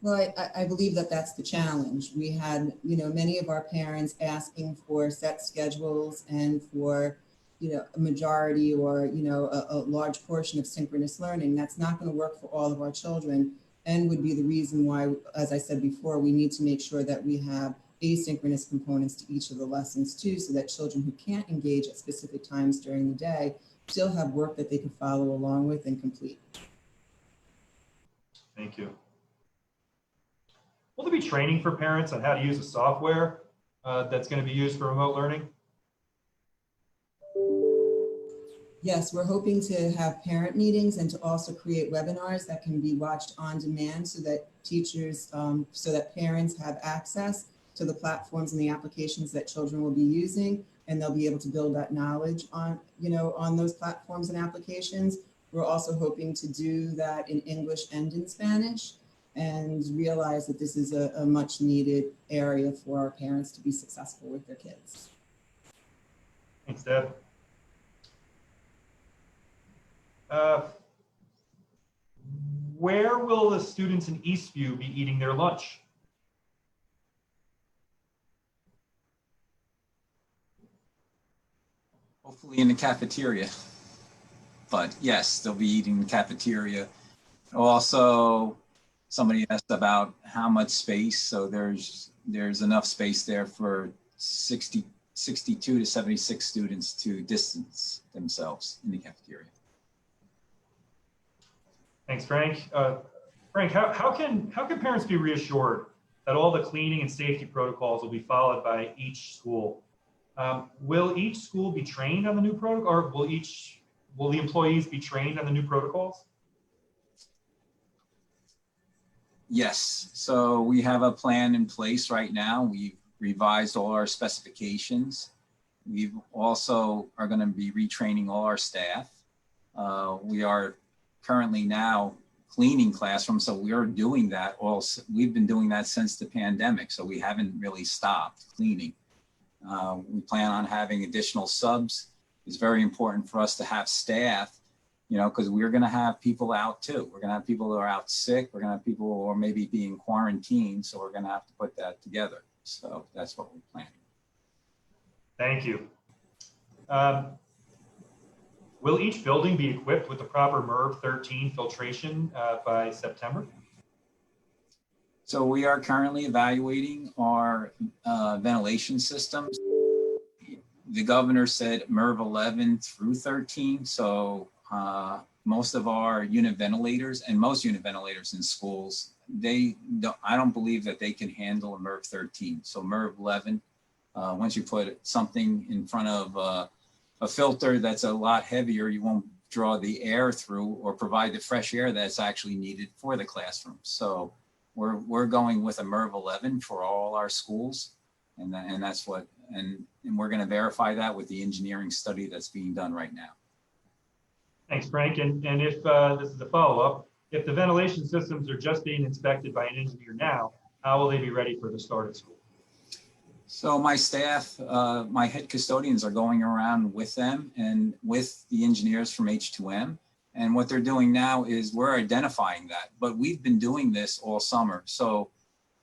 [SPEAKER 4] Well, I believe that that's the challenge. We had, many of our parents asking for set schedules and for, a majority or, a large portion of synchronous learning. That's not going to work for all of our children and would be the reason why, as I said before, we need to make sure that we have asynchronous components to each of the lessons too, so that children who can't engage at specific times during the day still have work that they can follow along with and complete.
[SPEAKER 1] Thank you. Will there be training for parents on how to use the software that's going to be used for remote learning?
[SPEAKER 4] Yes, we're hoping to have parent meetings and to also create webinars that can be watched on demand so that teachers, so that parents have access to the platforms and the applications that children will be using, and they'll be able to build that knowledge on, on those platforms and applications. We're also hoping to do that in English and in Spanish, and realize that this is a much needed area for our parents to be successful with their kids.
[SPEAKER 1] Thanks, Deb. Where will the students in Eastview be eating their lunch?
[SPEAKER 3] Hopefully in the cafeteria. But yes, they'll be eating in the cafeteria. Also, somebody asked about how much space. So there's enough space there for 62 to 76 students to distance themselves in the cafeteria.
[SPEAKER 1] Thanks, Frank. Frank, how can parents be reassured that all the cleaning and safety protocols will be followed by each school? Will each school be trained on the new protocol, or will the employees be trained on the new protocols?
[SPEAKER 3] Yes, so we have a plan in place right now. We've revised all our specifications. We also are going to be retraining all our staff. We are currently now cleaning classrooms, so we are doing that. We've been doing that since the pandemic, so we haven't really stopped cleaning. We plan on having additional subs. It's very important for us to have staff, because we're going to have people out too. We're going to have people who are out sick. We're going to have people who are maybe being quarantined. So we're going to have to put that together. So that's what we're planning.
[SPEAKER 1] Thank you. Will each building be equipped with the proper MERV 13 filtration by September?
[SPEAKER 3] So we are currently evaluating our ventilation systems. The governor said MERV 11 through 13. So most of our unit ventilators and most unit ventilators in schools, I don't believe that they can handle a MERV 13. So MERV 11, once you put something in front of a filter that's a lot heavier, you won't draw the air through or provide the fresh air that's actually needed for the classroom. So we're going with a MERV 11 for all our schools, and that's what, and we're going to verify that with the engineering study that's being done right now.
[SPEAKER 1] Thanks, Frank. And if this is a follow-up, if the ventilation systems are just being inspected by an engineer now, how will they be ready for the start of school?
[SPEAKER 3] So my staff, my head custodians are going around with them and with the engineers from H2M. And what they're doing now is we're identifying that, but we've been doing this all summer. So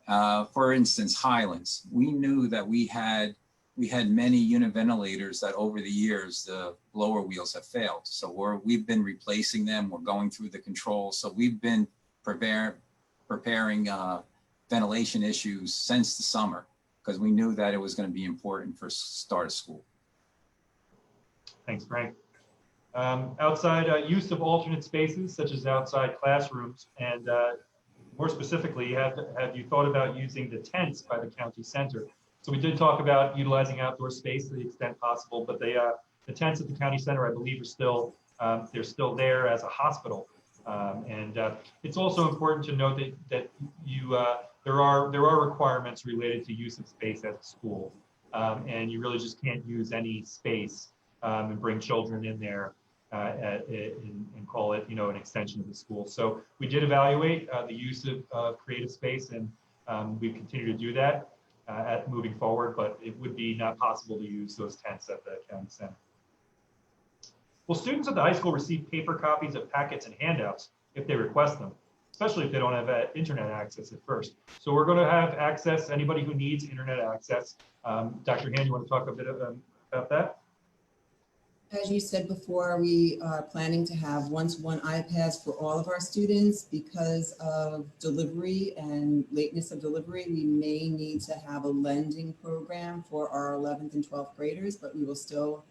[SPEAKER 3] for instance, Highlands, we knew that we had many unit ventilators that over the years, the blower wheels have failed. So we've been replacing them. We're going through the controls. So we've been preparing ventilation issues since the summer, because we knew that it was going to be important for start of school.
[SPEAKER 1] Thanks, Frank. Outside use of alternate spaces, such as outside classrooms, and more specifically, have you thought about using the tents by the county center? So we did talk about utilizing outdoor space to the extent possible, but the tents at the county center, I believe, are still they're still there as a hospital. It's also important to note that there are requirements related to use of space at the school, and you really just can't use any space and bring children in there and call it, an extension of the school. So we did evaluate the use of creative space, and we continue to do that moving forward, but it would be not possible to use those tents at the county center. Will students at the high school receive paper copies of packets and handouts if they request them, especially if they don't have internet access at first? So we're going to have access, anybody who needs internet access. Dr. Hand, you want to talk a bit about that?
[SPEAKER 4] As you said before, we are planning to have one-to-one iPads for all of our students. Because of delivery and lateness of delivery, we may need to have a lending program for our 11th and 12th graders, but we will still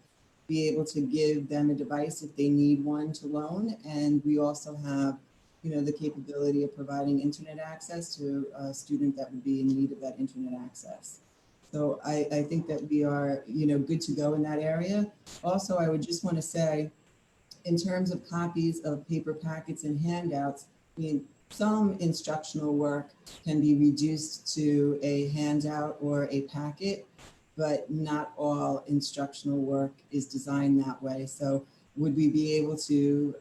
[SPEAKER 4] be able to give them a device if they need one to loan. And we also have, the capability of providing internet access to a student that would be in need of that internet access. So I think that we are, good to go in that area. Also, I would just want to say, in terms of copies of paper packets and handouts, some instructional work can be reduced to a handout or a packet, but not all instructional work is designed that way. So would we be able to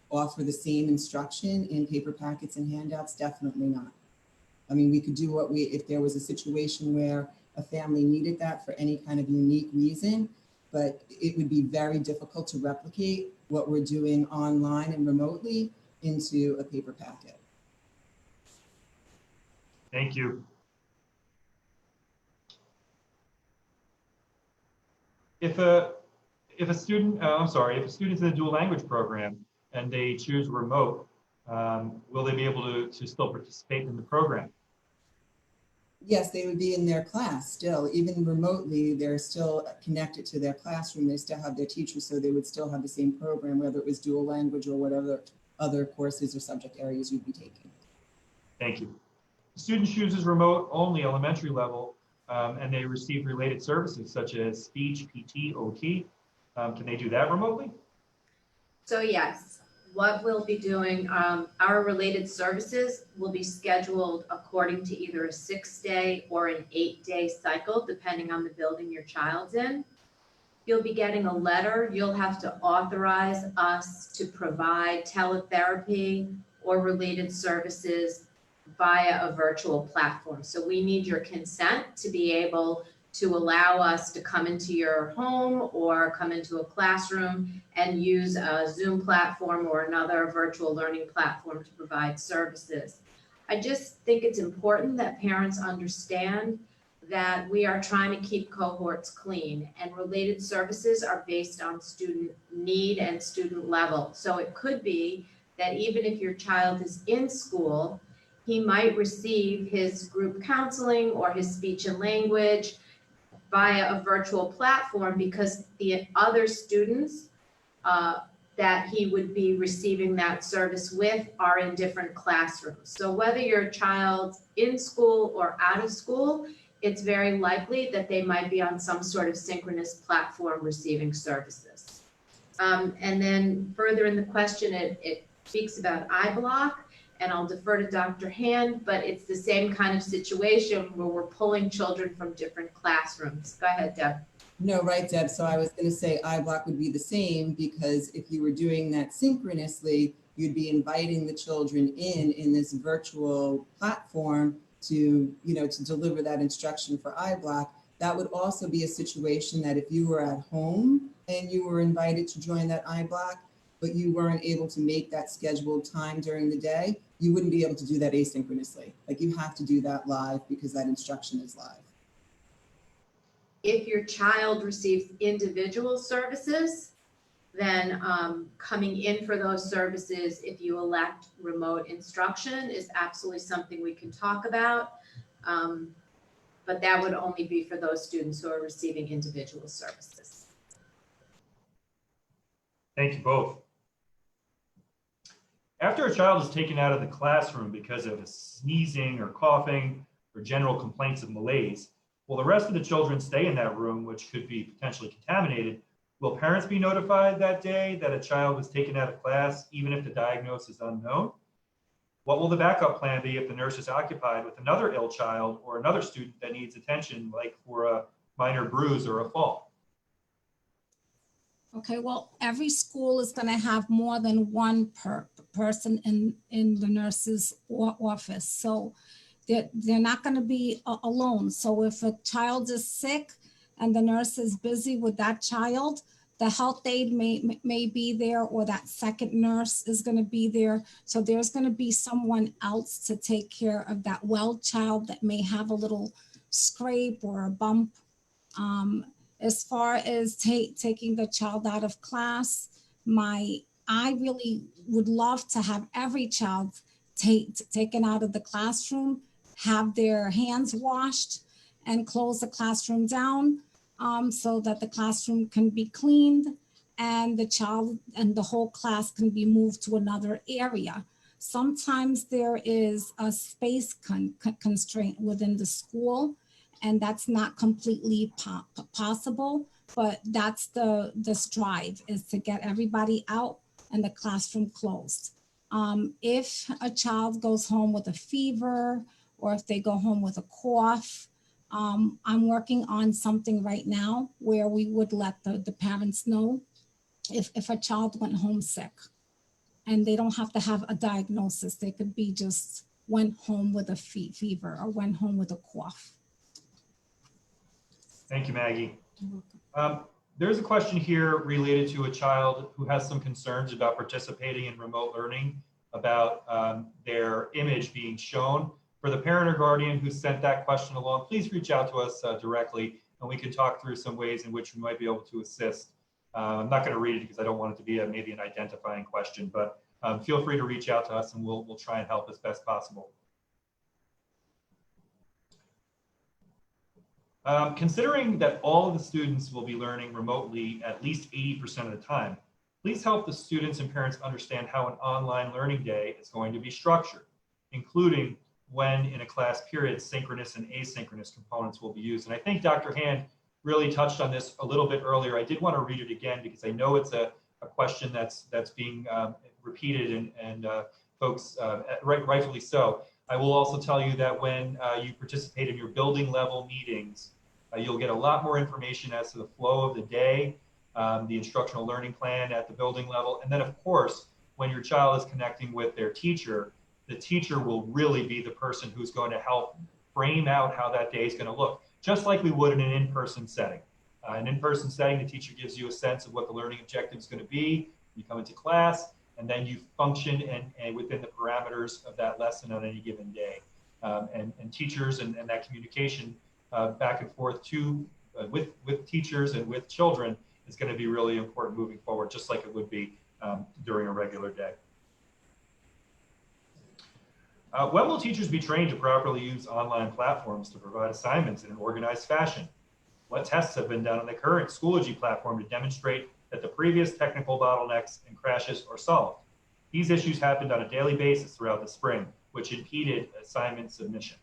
[SPEAKER 4] offer the same instruction in paper packets and handouts? Definitely not. I mean, we could do if there was a situation where a family needed that for any kind of unique reason, but it would be very difficult to replicate what we're doing online and remotely into a paper packet.
[SPEAKER 1] Thank you. If a student's in a dual language program and they choose remote, will they be able to still participate in the program?
[SPEAKER 4] Yes, they would be in their class still, even remotely. They're still connected to their classroom. They still have their teachers, so they would still have the same program, whether it was dual language or whatever other courses or subject areas you'd be taking.
[SPEAKER 1] Thank you. The student chooses remote only elementary level, and they receive related services such as speech, PT, OT. Can they do that remotely?
[SPEAKER 5] So yes, what we'll be doing, our related services will be scheduled according to either a 6-day or an 8-day cycle, depending on the building your child's in. You'll be getting a letter. You'll have to authorize us to provide teletherapy or related services via a virtual platform. So we need your consent to be able to allow us to come into your home or come into a classroom and use a Zoom platform or another virtual learning platform to provide services. I just think it's important that parents understand that we are trying to keep cohorts clean, and related services are based on student need and student level. So it could be that even if your child is in school, he might receive his group counseling or his speech and language via a virtual platform because the other students that he would be receiving that service with are in different classrooms. So whether your child's in school or out of school, it's very likely that they might be on some sort of synchronous platform receiving services. And then further in the question, it speaks about iBlock, and I'll defer to Dr. Hand, but it's the same kind of situation where we're pulling children from different classrooms. Go ahead, Deb.
[SPEAKER 4] No, right, Deb. So I was going to say iBlock would be the same, because if you were doing that synchronously, you'd be inviting the children in this virtual platform to, to deliver that instruction for iBlock. That would also be a situation that if you were at home and you were invited to join that iBlock, but you weren't able to make that scheduled time during the day, you wouldn't be able to do that asynchronously. Like, you have to do that live because that instruction is live.
[SPEAKER 5] If your child receives individual services, then coming in for those services, if you elect remote instruction, is absolutely something we can talk about. But that would only be for those students who are receiving individual services.
[SPEAKER 1] Thank you both. After a child is taken out of the classroom because of a sneezing or coughing or general complaints of malaise, will the rest of the children stay in that room, which could be potentially contaminated, Will parents be notified that day that a child was taken out of class, even if the diagnosis is unknown? What will the backup plan be if the nurse is occupied with another ill child or another student that needs attention, like for a minor bruise or a fall?
[SPEAKER 2] Okay, well, every school is going to have more than one person in the nurse's office. So they're not going to be alone. So if a child is sick and the nurse is busy with that child, the health aide may be there, or that second nurse is going to be there. So there's going to be someone else to take care of that well child that may have a little scrape or a bump. As far as taking the child out of class, I really would love to have every child taken out of the classroom, have their hands washed, and close the classroom down so that the classroom can be cleaned and the child and the whole class can be moved to another area. Sometimes there is a space constraint within the school, and that's not completely possible, but that's the strive, is to get everybody out and the classroom closed. If a child goes home with a fever, or if they go home with a cough, I'm working on something right now where we would let the parents know if a child went home sick, and they don't have to have a diagnosis. They could be just went home with a fever or went home with a cough.
[SPEAKER 1] Thank you, Maggie. There's a question here related to a child who has some concerns about participating in remote learning, about their image being shown. For the parent or guardian who sent that question along, please reach out to us directly, and we can talk through some ways in which we might be able to assist. I'm not going to read it because I don't want it to be maybe an identifying question, but feel free to reach out to us and we'll try and help as best possible. Considering that all of the students will be learning remotely at least 80% of the time, please help the students and parents understand how an online learning day is going to be structured, including when in a class period, synchronous and asynchronous components will be used. And I think Dr. Hand really touched on this a little bit earlier. I did want to read it again because I know it's a question that's being repeated and folks, rightfully so. I will also tell you that when you participate in your building level meetings, you'll get a lot more information as to the flow of the day, the instructional learning plan at the building level. And then of course, when your child is connecting with their teacher, the teacher will really be the person who's going to help frame out how that day is going to look, just like we would in an in-person setting. An in-person setting, the teacher gives you a sense of what the learning objective is going to be. You come into class, and then you function and within the parameters of that lesson on any given day. And teachers and that communication back and forth with teachers and with children is going to be really important moving forward, just like it would be during a regular day. When will teachers be trained to properly use online platforms to provide assignments in an organized fashion? What tests have been done on the current Schoology platform to demonstrate that the previous technical bottlenecks and crashes are solved? These issues happened on a daily basis throughout the spring, which impeded assignment submission.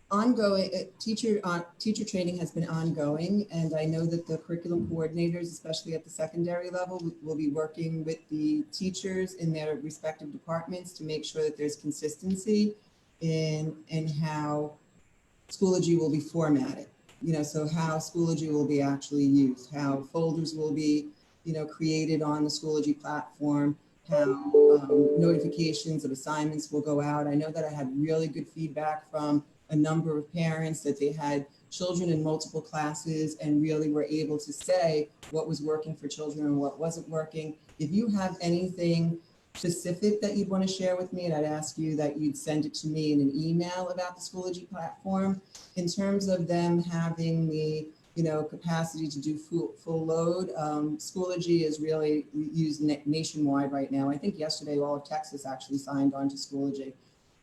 [SPEAKER 4] Ongoing teacher training has been ongoing, and I know that the curriculum coordinators, especially at the secondary level, will be working with the teachers in their respective departments to make sure that there's consistency in how Schoology will be formatted. So how Schoology will be actually used, how folders will be, created on the Schoology platform, how notifications of assignments will go out. I know that I had really good feedback from a number of parents that they had children in multiple classes and really were able to say what was working for children and what wasn't working. If you have anything specific that you'd want to share with me, and I'd ask you that you'd send it to me in an email about the Schoology platform. In terms of them having the capacity to do full load, Schoology is really used nationwide right now. I think yesterday all of Texas actually signed on to Schoology.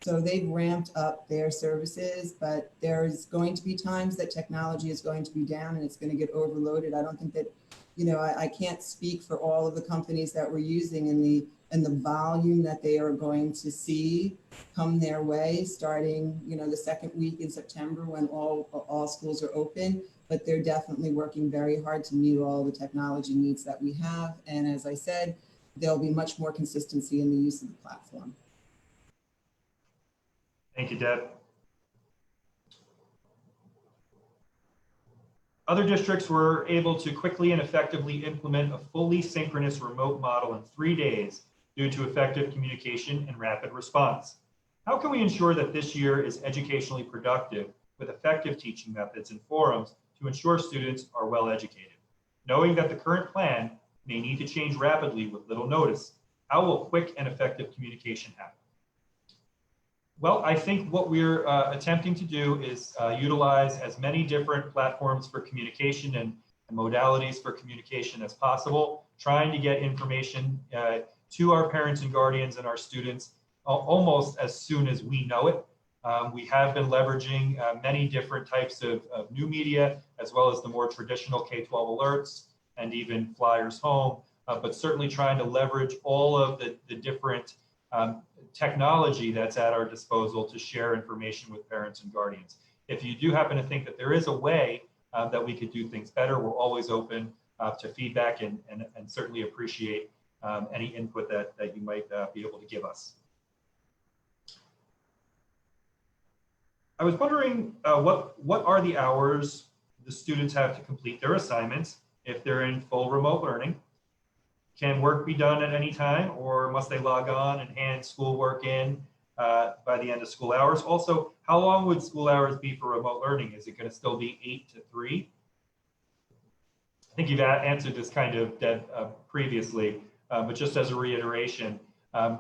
[SPEAKER 4] So they've ramped up their services, but there's going to be times that technology is going to be down and it's going to get overloaded. I don't think that, I can't speak for all of the companies that we're using in the and the volume that they are going to see come their way starting, the second week in September when all schools are open. But they're definitely working very hard to meet all the technology needs that we have. And as I said, there'll be much more consistency in the use of the platform.
[SPEAKER 1] Thank you, Deb. Other districts were able to quickly and effectively implement a fully synchronous remote model in 3 days due to effective communication and rapid response. How can we ensure that this year is educationally productive with effective teaching methods and forums to ensure students are well educated? Knowing that the current plan may need to change rapidly with little notice, how will quick and effective communication happen? Well, I think what we're attempting to do is utilize as many different platforms for communication and modalities for communication as possible, trying to get information to our parents and guardians and our students almost as soon as we know it. We have been leveraging many different types of new media, as well as the more traditional K-12 alerts and even flyers home, but certainly trying to leverage all of the different technology that's at our disposal to share information with parents and guardians. If you do happen to think that there is a way that we could do things better, we're always open to feedback and certainly appreciate any input that you might be able to give us. I was wondering what are the hours the students have to complete their assignments if they're in full remote learning? Can work be done at any time, or must they log on and hand schoolwork in by the end of school hours? Also, how long would school hours be for remote learning? Is it going to still be 8 to 3? I think you've answered this kind of, Deb, previously, but just as a reiteration,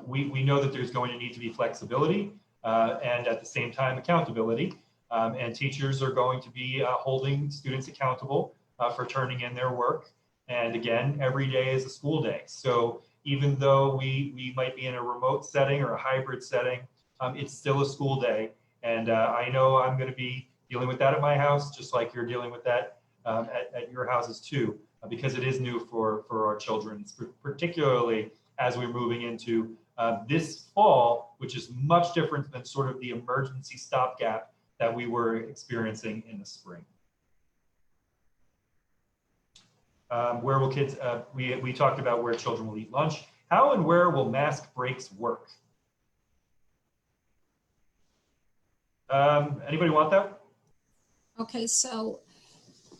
[SPEAKER 1] we know that there's going to need to be flexibility and at the same time accountability, and teachers are going to be holding students accountable for turning in their work. And again, every day is a school day. So even though we might be in a remote setting or a hybrid setting, it's still a school day. And I know I'm going to be dealing with that at my house, just like you're dealing with that at your houses too, because it is new for our children, particularly as we're moving into this fall, which is much different than sort of the emergency stopgap that we were experiencing in the spring. Where will kids, we talked about where children will eat lunch. How and where will mask breaks work? Anybody want that?
[SPEAKER 2] Okay, so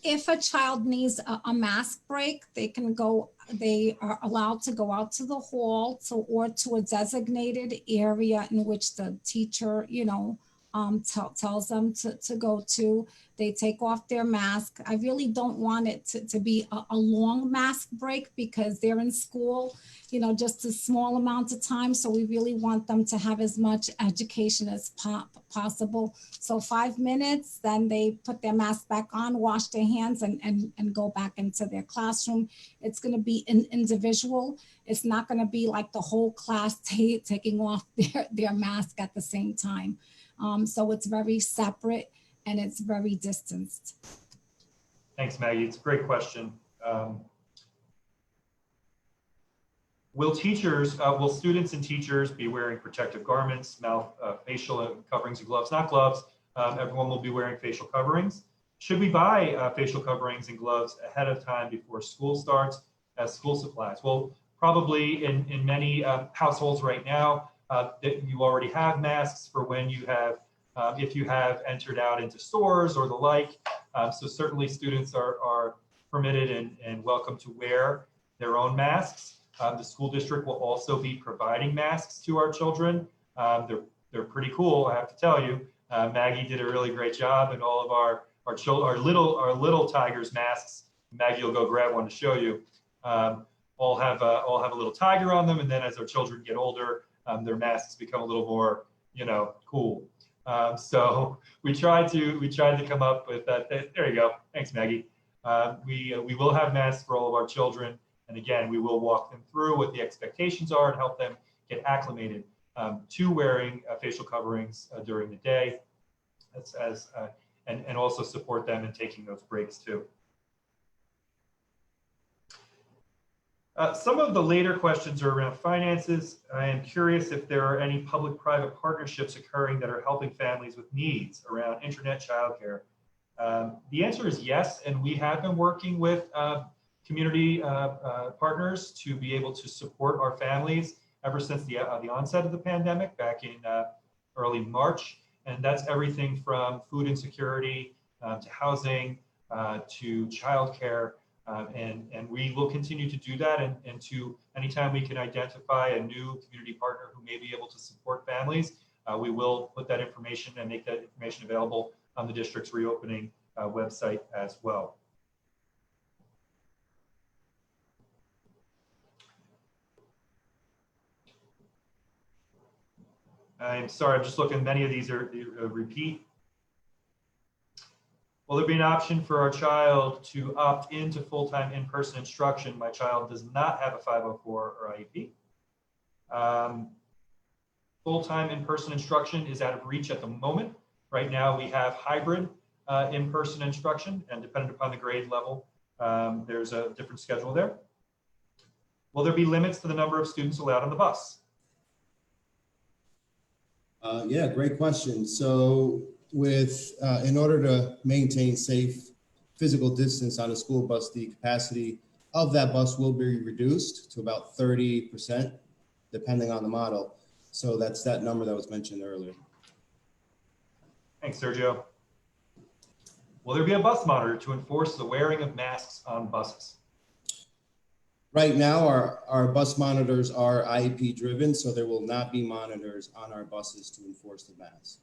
[SPEAKER 2] if a child needs a mask break, they are allowed to go out to the hall or to a designated area in which the teacher, tells them to go to. They take off their mask. I really don't want it to be a long mask break because they're in school, just a small amount of time. So we really want them to have as much education as possible. So 5 minutes, then they put their mask back on, wash their hands and go back into their classroom. It's going to be individual. It's not going to be like the whole class taking off their mask at the same time. So it's very separate and it's very distanced.
[SPEAKER 1] Thanks, Maggie. It's a great question. Will students and teachers be wearing protective garments, mouth, facial coverings and gloves? Not gloves. Everyone will be wearing facial coverings. Should we buy facial coverings and gloves ahead of time before school starts as school supplies? Well, probably in many households right now, that you already have masks for when you have, if you have entered out into stores or the like. So certainly students are permitted and welcome to wear their own masks. The school district will also be providing masks to our children. They're pretty cool, I have to tell you. Maggie did a really great job, and all of our little Tigers masks. Maggie will go grab one to show you. All have a little tiger on them, and then as our children get older, their masks become a little more, cool. So we tried to come up with that. There you go. Thanks, Maggie. We will have masks for all of our children, and again, we will walk them through what the expectations are and help them get acclimated to wearing facial coverings during the day, and also support them in taking those breaks too. Some of the later questions are around finances. I am curious if there are any public-private partnerships occurring that are helping families with needs around internet childcare. The answer is yes, and we have been working with community partners to be able to support our families ever since the onset of the pandemic back in early March. And that's everything from food insecurity to housing to childcare. And we will continue to do that, and to anytime we can identify a new community partner who may be able to support families, we will put that information and make that information available on the district's reopening website as well. I'm sorry, I'm just looking, many of these are repeat. Will there be an option for our child to opt into full-time in-person instruction? My child does not have a 504 or IEP. Full-time in-person instruction is out of reach at the moment. Right now we have hybrid in-person instruction, and depending upon the grade level, there's a different schedule there. Will there be limits to the number of students allowed on the bus?
[SPEAKER 6] Yeah, great question. So in order to maintain safe physical distance on a school bus, the capacity of that bus will be reduced to about 30%, depending on the model. So that's that number that was mentioned earlier.
[SPEAKER 1] Thanks, Sergio. Will there be a bus monitor to enforce the wearing of masks on buses?
[SPEAKER 6] Right now, our bus monitors are IEP driven, so there will not be monitors on our buses to enforce the mask.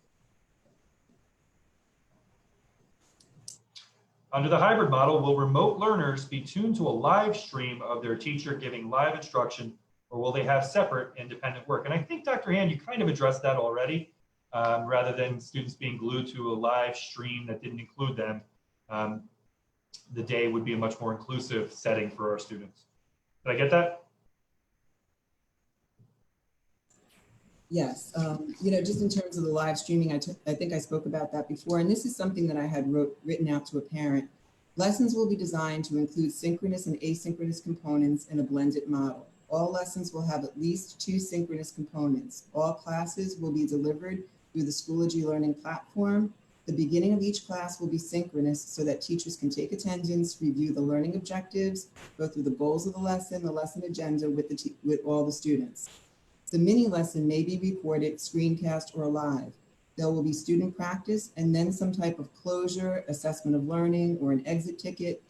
[SPEAKER 1] Under the hybrid model, will remote learners be tuned to a live stream of their teacher giving live instruction, or will they have separate independent work? And I think, Dr. Hand, you kind of addressed that already. Rather than students being glued to a live stream that didn't include them, the day would be a much more inclusive setting for our students. Did I get that?
[SPEAKER 4] Yes, just in terms of the live streaming, I think I spoke about that before, and this is something that I had written out to a parent. Lessons will be designed to include synchronous and asynchronous components in a blended model. All lessons will have at least 2 synchronous components. All classes will be delivered through the Schoology learning platform. The beginning of each class will be synchronous so that teachers can take attendance, review the learning objectives, go through the goals of the lesson agenda with all the students. The mini lesson may be recorded, screencast, or live. There will be student practice and then some type of closure, assessment of learning, or an exit ticket.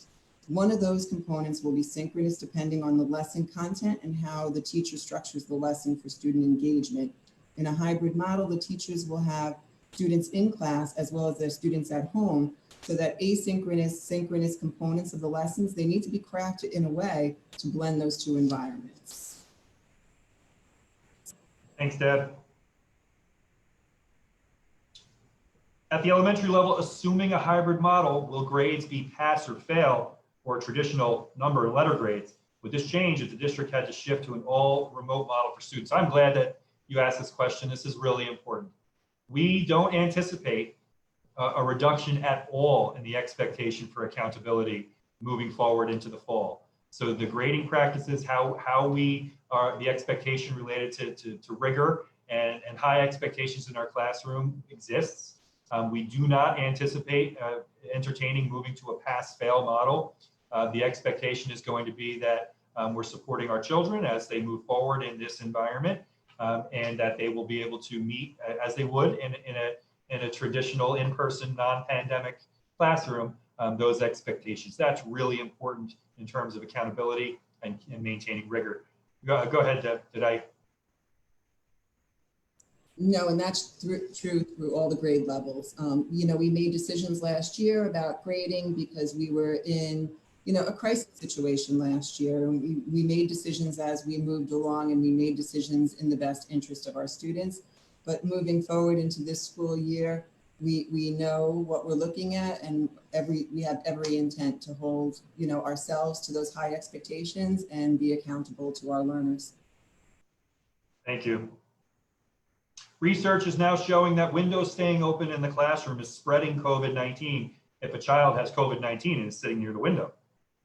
[SPEAKER 4] One of those components will be synchronous depending on the lesson content and how the teacher structures the lesson for student engagement. In a hybrid model, the teachers will have students in class as well as their students at home, so that asynchronous, synchronous components of the lessons, they need to be crafted in a way to blend those 2 environments.
[SPEAKER 1] Thanks, Deb. At the elementary level, assuming a hybrid model, will grades be pass or fail, or traditional number and letter grades? Would this change if the district had to shift to an all remote model for students? I'm glad that you asked this question. This is really important. We don't anticipate a reduction at all in the expectation for accountability moving forward into the fall. So the grading practices, how we are, the expectation related to rigor and high expectations in our classroom exists. We do not anticipate entertaining moving to a pass-fail model. The expectation is going to be that we're supporting our children as they move forward in this environment, and that they will be able to meet as they would in a traditional in-person non-pandemic classroom, those expectations. That's really important in terms of accountability and maintaining rigor. Go ahead, Deb. Did I?
[SPEAKER 4] No, and that's true through all the grade levels. We made decisions last year about grading because we were in, a crisis situation last year. And we made decisions as we moved along, and we made decisions in the best interest of our students. But moving forward into this school year, we know what we're looking at, and we have every intent to hold, ourselves to those high expectations and be accountable to our learners.
[SPEAKER 1] Thank you. Research is now showing that windows staying open in the classroom is spreading COVID-19 if a child has COVID-19 and is sitting near the window.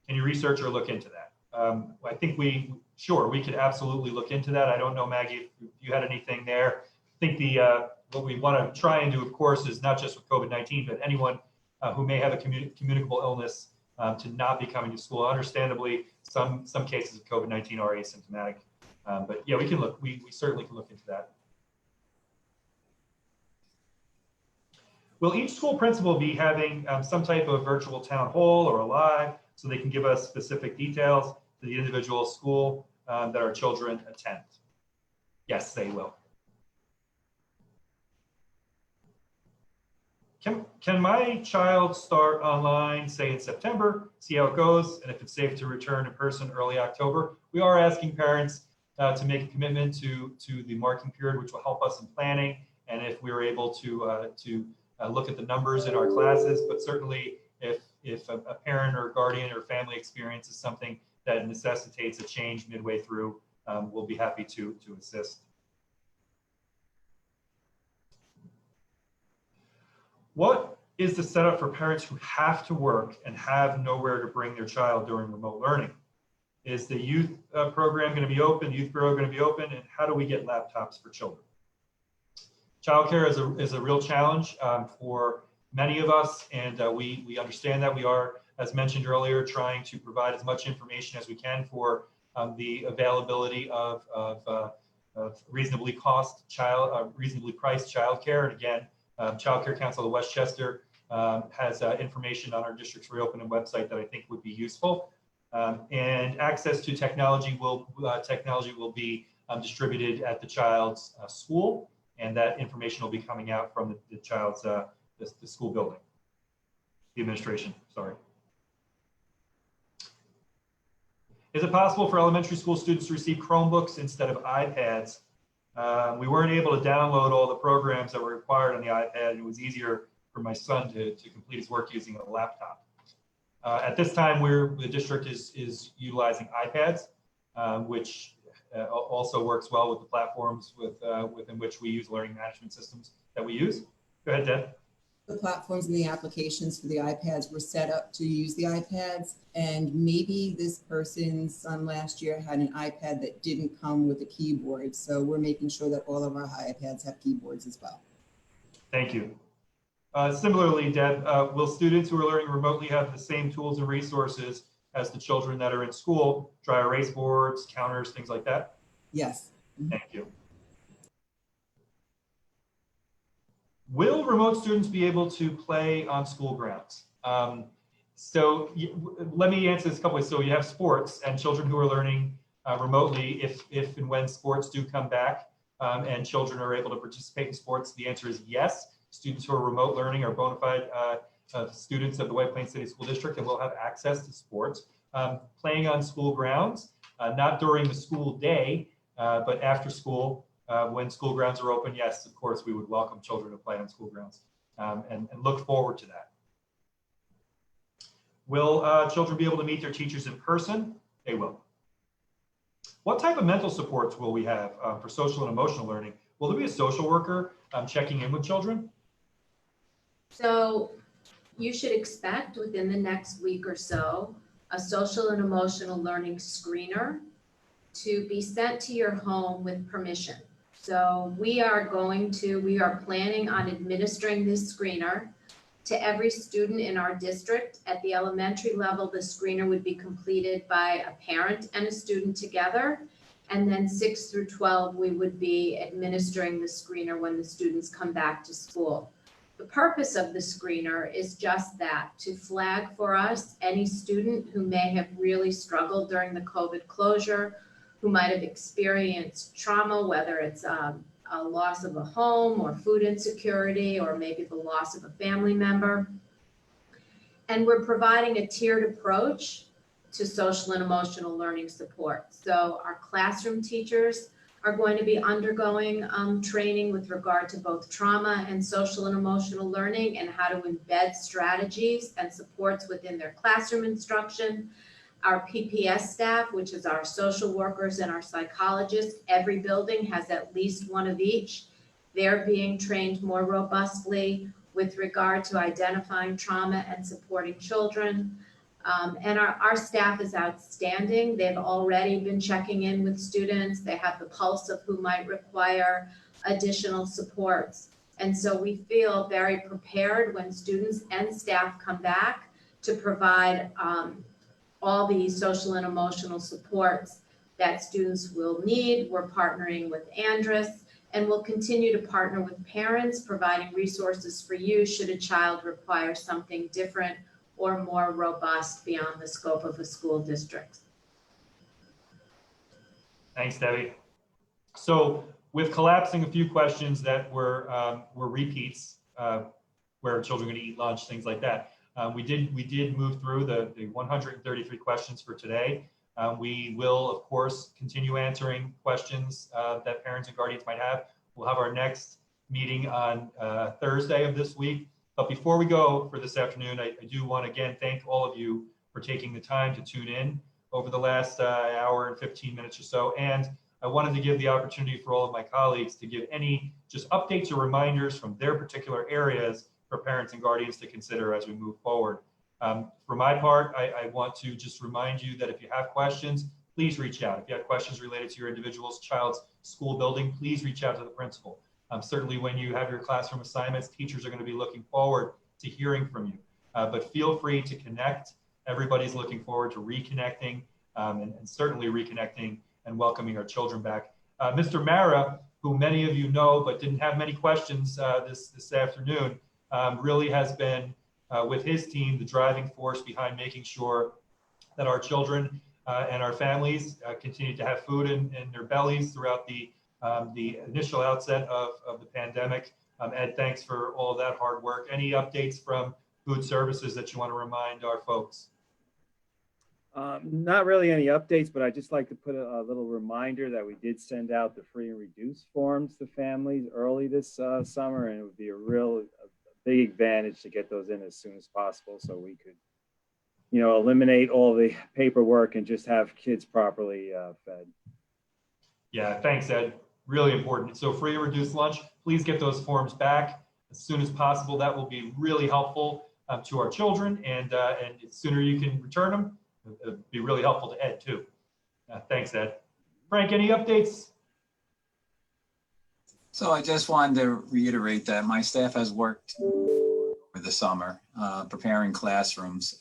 [SPEAKER 1] Can you research or look into that? I think we could absolutely look into that. I don't know, Maggie, if you had anything there. I think what we want to try and do, of course, is not just with COVID-19, but anyone who may have a communicable illness to not be coming to school. Understandably, some cases of COVID-19 are asymptomatic, but yeah, we can look. We certainly can look into that. Will each school principal be having some type of virtual town hall or a live, so they can give us specific details to the individual school that our children attend? Yes, they will. Can my child start online, say in September, see how it goes, and if it's safe to return in person early October? We are asking parents to make a commitment to the marking period, which will help us in planning, and if we were able to look at the numbers in our classes. But certainly, if a parent or guardian or family experiences something that necessitates a change midway through, we'll be happy to assist. What is the setup for parents who have to work and have nowhere to bring their child during remote learning? Is the youth program going to be open, youth bureau going to be open, and how do we get laptops for children? Childcare is a real challenge for many of us, and we understand that. We are, as mentioned earlier, trying to provide as much information as we can for the availability of reasonably priced childcare. And again, Child Care Council of Westchester has information on our district's reopening website that I think would be useful. And access to technology will be distributed at the child's school, and that information will be coming out from the child's the school building, the administration. Sorry. Is it possible for elementary school students to receive Chromebooks instead of iPads? We weren't able to download all the programs that were required on the iPad, and it was easier for my son to complete his work using a laptop. At this time, the district is utilizing iPads, which also works well with the platforms within which we use learning management systems that we use. Go ahead, Deb.
[SPEAKER 4] The platforms and the applications for the iPads were set up to use the iPads, and maybe this person's son last year had an iPad that didn't come with a keyboard. So we're making sure that all of our iPads have keyboards as well.
[SPEAKER 1] Thank you. Similarly, Deb, will students who are learning remotely have the same tools and resources as the children that are in school? Dry erase boards, counters, things like that?
[SPEAKER 4] Yes.
[SPEAKER 1] Thank you. Will remote students be able to play on school grounds? Let me answer this a couple ways. So you have sports and children who are learning remotely. If and when sports do come back and children are able to participate in sports, the answer is yes. Students who are remote learning are bona fide students of the White Plains City School District and will have access to sports. Playing on school grounds, not during the school day, but after school, when school grounds are open, yes, of course, we would welcome children to play on school grounds and look forward to that. Will children be able to meet their teachers in person? They will. What type of mental supports will we have for social and emotional learning? Will there be a social worker checking in with children?
[SPEAKER 5] So you should expect within the next week or so, a social and emotional learning screener to be sent to your home with permission. So we are planning on administering this screener to every student in our district. At the elementary level, the screener would be completed by a parent and a student together. And then 6 through 12, we would be administering the screener when the students come back to school. The purpose of the screener is just that, to flag for us any student who may have really struggled during the COVID closure, who might have experienced trauma, whether it's a loss of a home or food insecurity, or maybe the loss of a family member. And we're providing a tiered approach to social and emotional learning support. So our classroom teachers are going to be undergoing training with regard to both trauma and social and emotional learning, and how to embed strategies and supports within their classroom instruction. Our PPS staff, which is our social workers and our psychologists, every building has at least one of each. They're being trained more robustly with regard to identifying trauma and supporting children. And our staff is outstanding. They've already been checking in with students. They have the pulse of who might require additional supports. And so we feel very prepared when students and staff come back to provide all the social and emotional supports that students will need. We're partnering with Andrus, and we'll continue to partner with parents, providing resources for you should a child require something different or more robust beyond the scope of a school district.
[SPEAKER 1] Thanks, Debbie. So with collapsing a few questions that were repeats, where children are going to eat lunch, things like that, we did move through the 133 questions for today. We will, of course, continue answering questions that parents and guardians might have. We'll have our next meeting on Thursday of this week. But before we go for this afternoon, I do want to again thank all of you for taking the time to tune in over the last hour and 15 minutes or so. And I wanted to give the opportunity for all of my colleagues to give any just updates or reminders from their particular areas for parents and guardians to consider as we move forward. For my part, I want to just remind you that if you have questions, please reach out. If you have questions related to your individual's child's school building, please reach out to the principal. Certainly when you have your classroom assignments, teachers are going to be looking forward to hearing from you. But feel free to connect. Everybody's looking forward to reconnecting and certainly reconnecting and welcoming our children back. Mr. Mara, who many of you know but didn't have many questions this afternoon, really has been, with his team, the driving force behind making sure that our children and our families continue to have food in their bellies throughout the initial outset of the pandemic. Ed, thanks for all of that hard work. Any updates from food services that you want to remind our folks?
[SPEAKER 8] Not really any updates, but I'd just like to put a little reminder that we did send out the free and reduced forms to families early this summer, and it would be a big advantage to get those in as soon as possible so we could, eliminate all the paperwork and just have kids properly fed. Yeah,
[SPEAKER 1] thanks, Ed. Really important. So free or reduced lunch, please get those forms back as soon as possible. That will be really helpful to our children, and the sooner you can return them, it'll be really helpful to Ed too. Thanks, Ed. Frank, any updates?
[SPEAKER 3] So I just wanted to reiterate that my staff has worked over the summer preparing classrooms.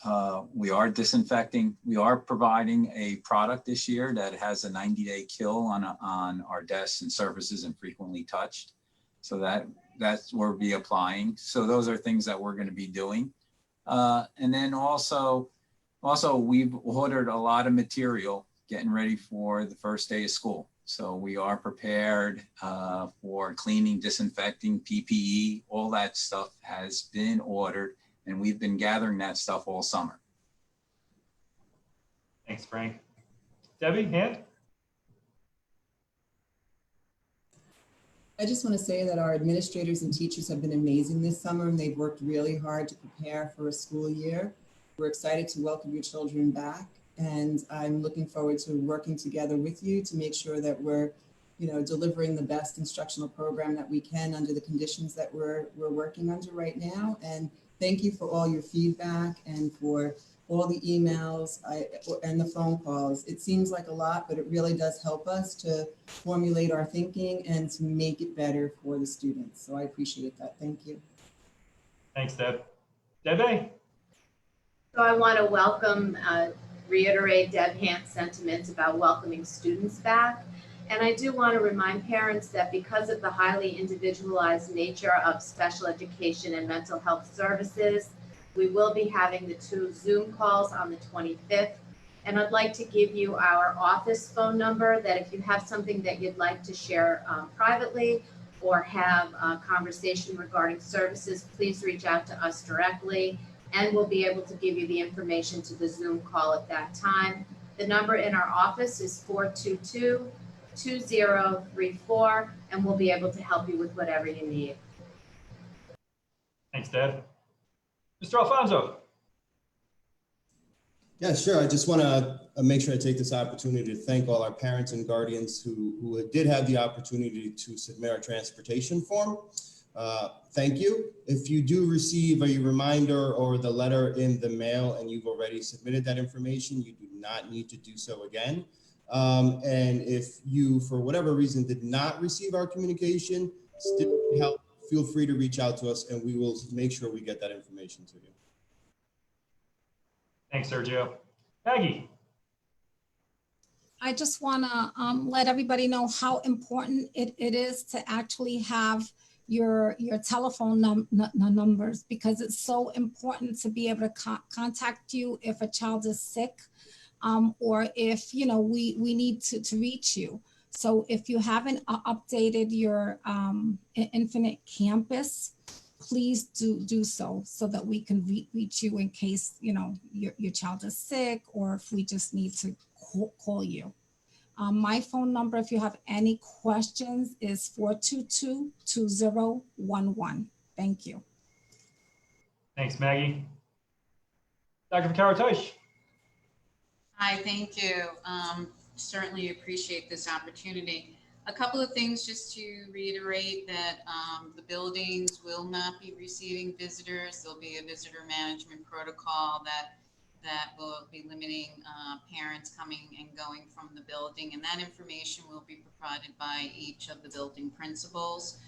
[SPEAKER 3] We are disinfecting. We are providing a product this year that has a 90-day kill on our desks and surfaces and frequently touched. So that's where we'll be applying. So those are things that we're going to be doing. And then also we've ordered a lot of material getting ready for the first day of school. So we are prepared for cleaning, disinfecting, PPE, all that stuff has been ordered, and we've been gathering that stuff all summer.
[SPEAKER 1] Thanks, Frank. Debbie, hand?
[SPEAKER 4] I just want to say that our administrators and teachers have been amazing this summer, and they've worked really hard to prepare for a school year. We're excited to welcome your children back, and I'm looking forward to working together with you to make sure that we're, delivering the best instructional program that we can under the conditions that we're working under right now. And thank you for all your feedback and for all the emails and the phone calls. It seems like a lot, but it really does help us to formulate our thinking and to make it better for the students. So I appreciate that. Thank you.
[SPEAKER 1] Thanks, Deb. Debbie?
[SPEAKER 5] So I want to reiterate Deb Hant's sentiments about welcoming students back. And I do want to remind parents that because of the highly individualized nature of special education and mental health services, we will be having the 2 Zoom calls on the 25th. And I'd like to give you our office phone number that if you have something that you'd like to share privately or have a conversation regarding services, please reach out to us directly, and we'll be able to give you the information to the Zoom call at that time. The number in our office is 422-2034, and we'll be able to help you with whatever you need.
[SPEAKER 1] Thanks, Deb. Mr. Alfonso.
[SPEAKER 6] Yeah, sure. I just want to make sure I take this opportunity to thank all our parents and guardians who did have the opportunity to submit our transportation form. Thank you. If you do receive a reminder or the letter in the mail and you've already submitted that information, you do not need to do so again. And if you, for whatever reason, did not receive our communication, still help, feel free to reach out to us and we will make sure we get that information to you.
[SPEAKER 1] Thanks, Sergio. Maggie.
[SPEAKER 2] I just want to let everybody know how important it is to actually have your telephone numbers, because it's so important to be able to contact you if a child is sick, or if we need to reach you. So if you haven't updated your Infinite Campus, please do so that we can reach you in case your child is sick, or if we just need to call you. My phone number, if you have any questions, is 422-2011. Thank you.
[SPEAKER 1] Thanks, Maggie. Dr. Vaccaro-Teusch.
[SPEAKER 7] Hi, thank you. Certainly appreciate this opportunity. A couple of things just to reiterate that the buildings will not be receiving visitors. There'll be a visitor management protocol that will be limiting parents coming and going from the building, and that information will be provided by each of the building principals.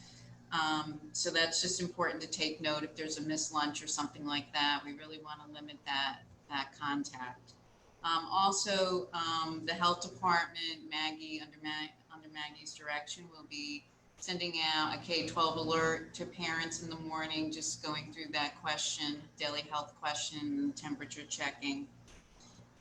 [SPEAKER 7] So that's just important to take note. If there's a missed lunch or something like that, we really want to limit that contact. Also, the health department, Maggie, under Maggie's direction, will be sending out a K-12 alert to parents in the morning, just going through that question, daily health question, temperature checking.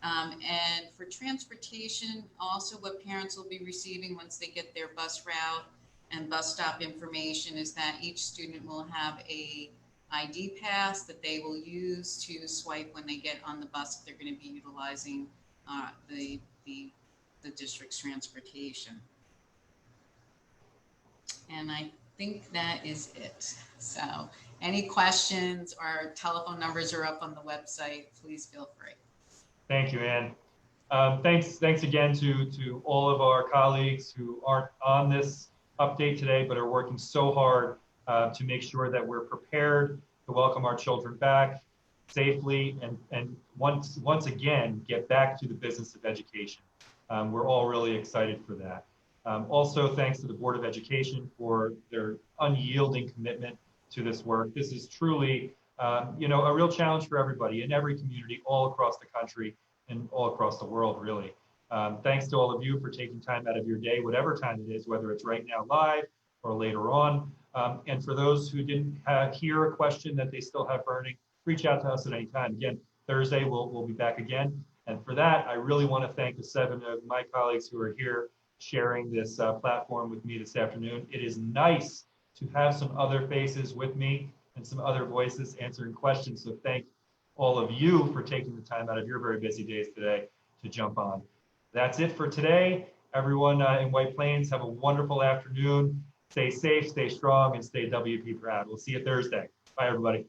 [SPEAKER 7] And for transportation, also what parents will be receiving once they get their bus route and bus stop information is that each student will have a ID pass that they will use to swipe when they get on the bus if they're going to be utilizing the district's transportation. And I think that is it. So any questions, our telephone numbers are up on the website. Please feel free.
[SPEAKER 1] Thank you, Ann. Thanks again to all of our colleagues who aren't on this update today, but are working so hard to make sure that we're prepared to welcome our children back safely and once again get back to the business of education. We're all really excited for that. Also, thanks to the Board of Education for their unyielding commitment to this work. This is truly, a real challenge for everybody in every community all across the country and all across the world, really. Thanks to all of you for taking time out of your day, whatever time it is, whether it's right now live or later on. And for those who didn't hear a question that they still have burning, reach out to us at any time. Again, Thursday, we'll be back again. And for that, I really want to thank the 7 of my colleagues who are here sharing this platform with me this afternoon. It is nice to have some other faces with me and some other voices answering questions. So thank all of you for taking the time out of your very busy days today to jump on. That's it for today. Everyone in White Plains, have a wonderful afternoon. Stay safe, stay strong, and stay WP proud. We'll see you Thursday. Bye, everybody.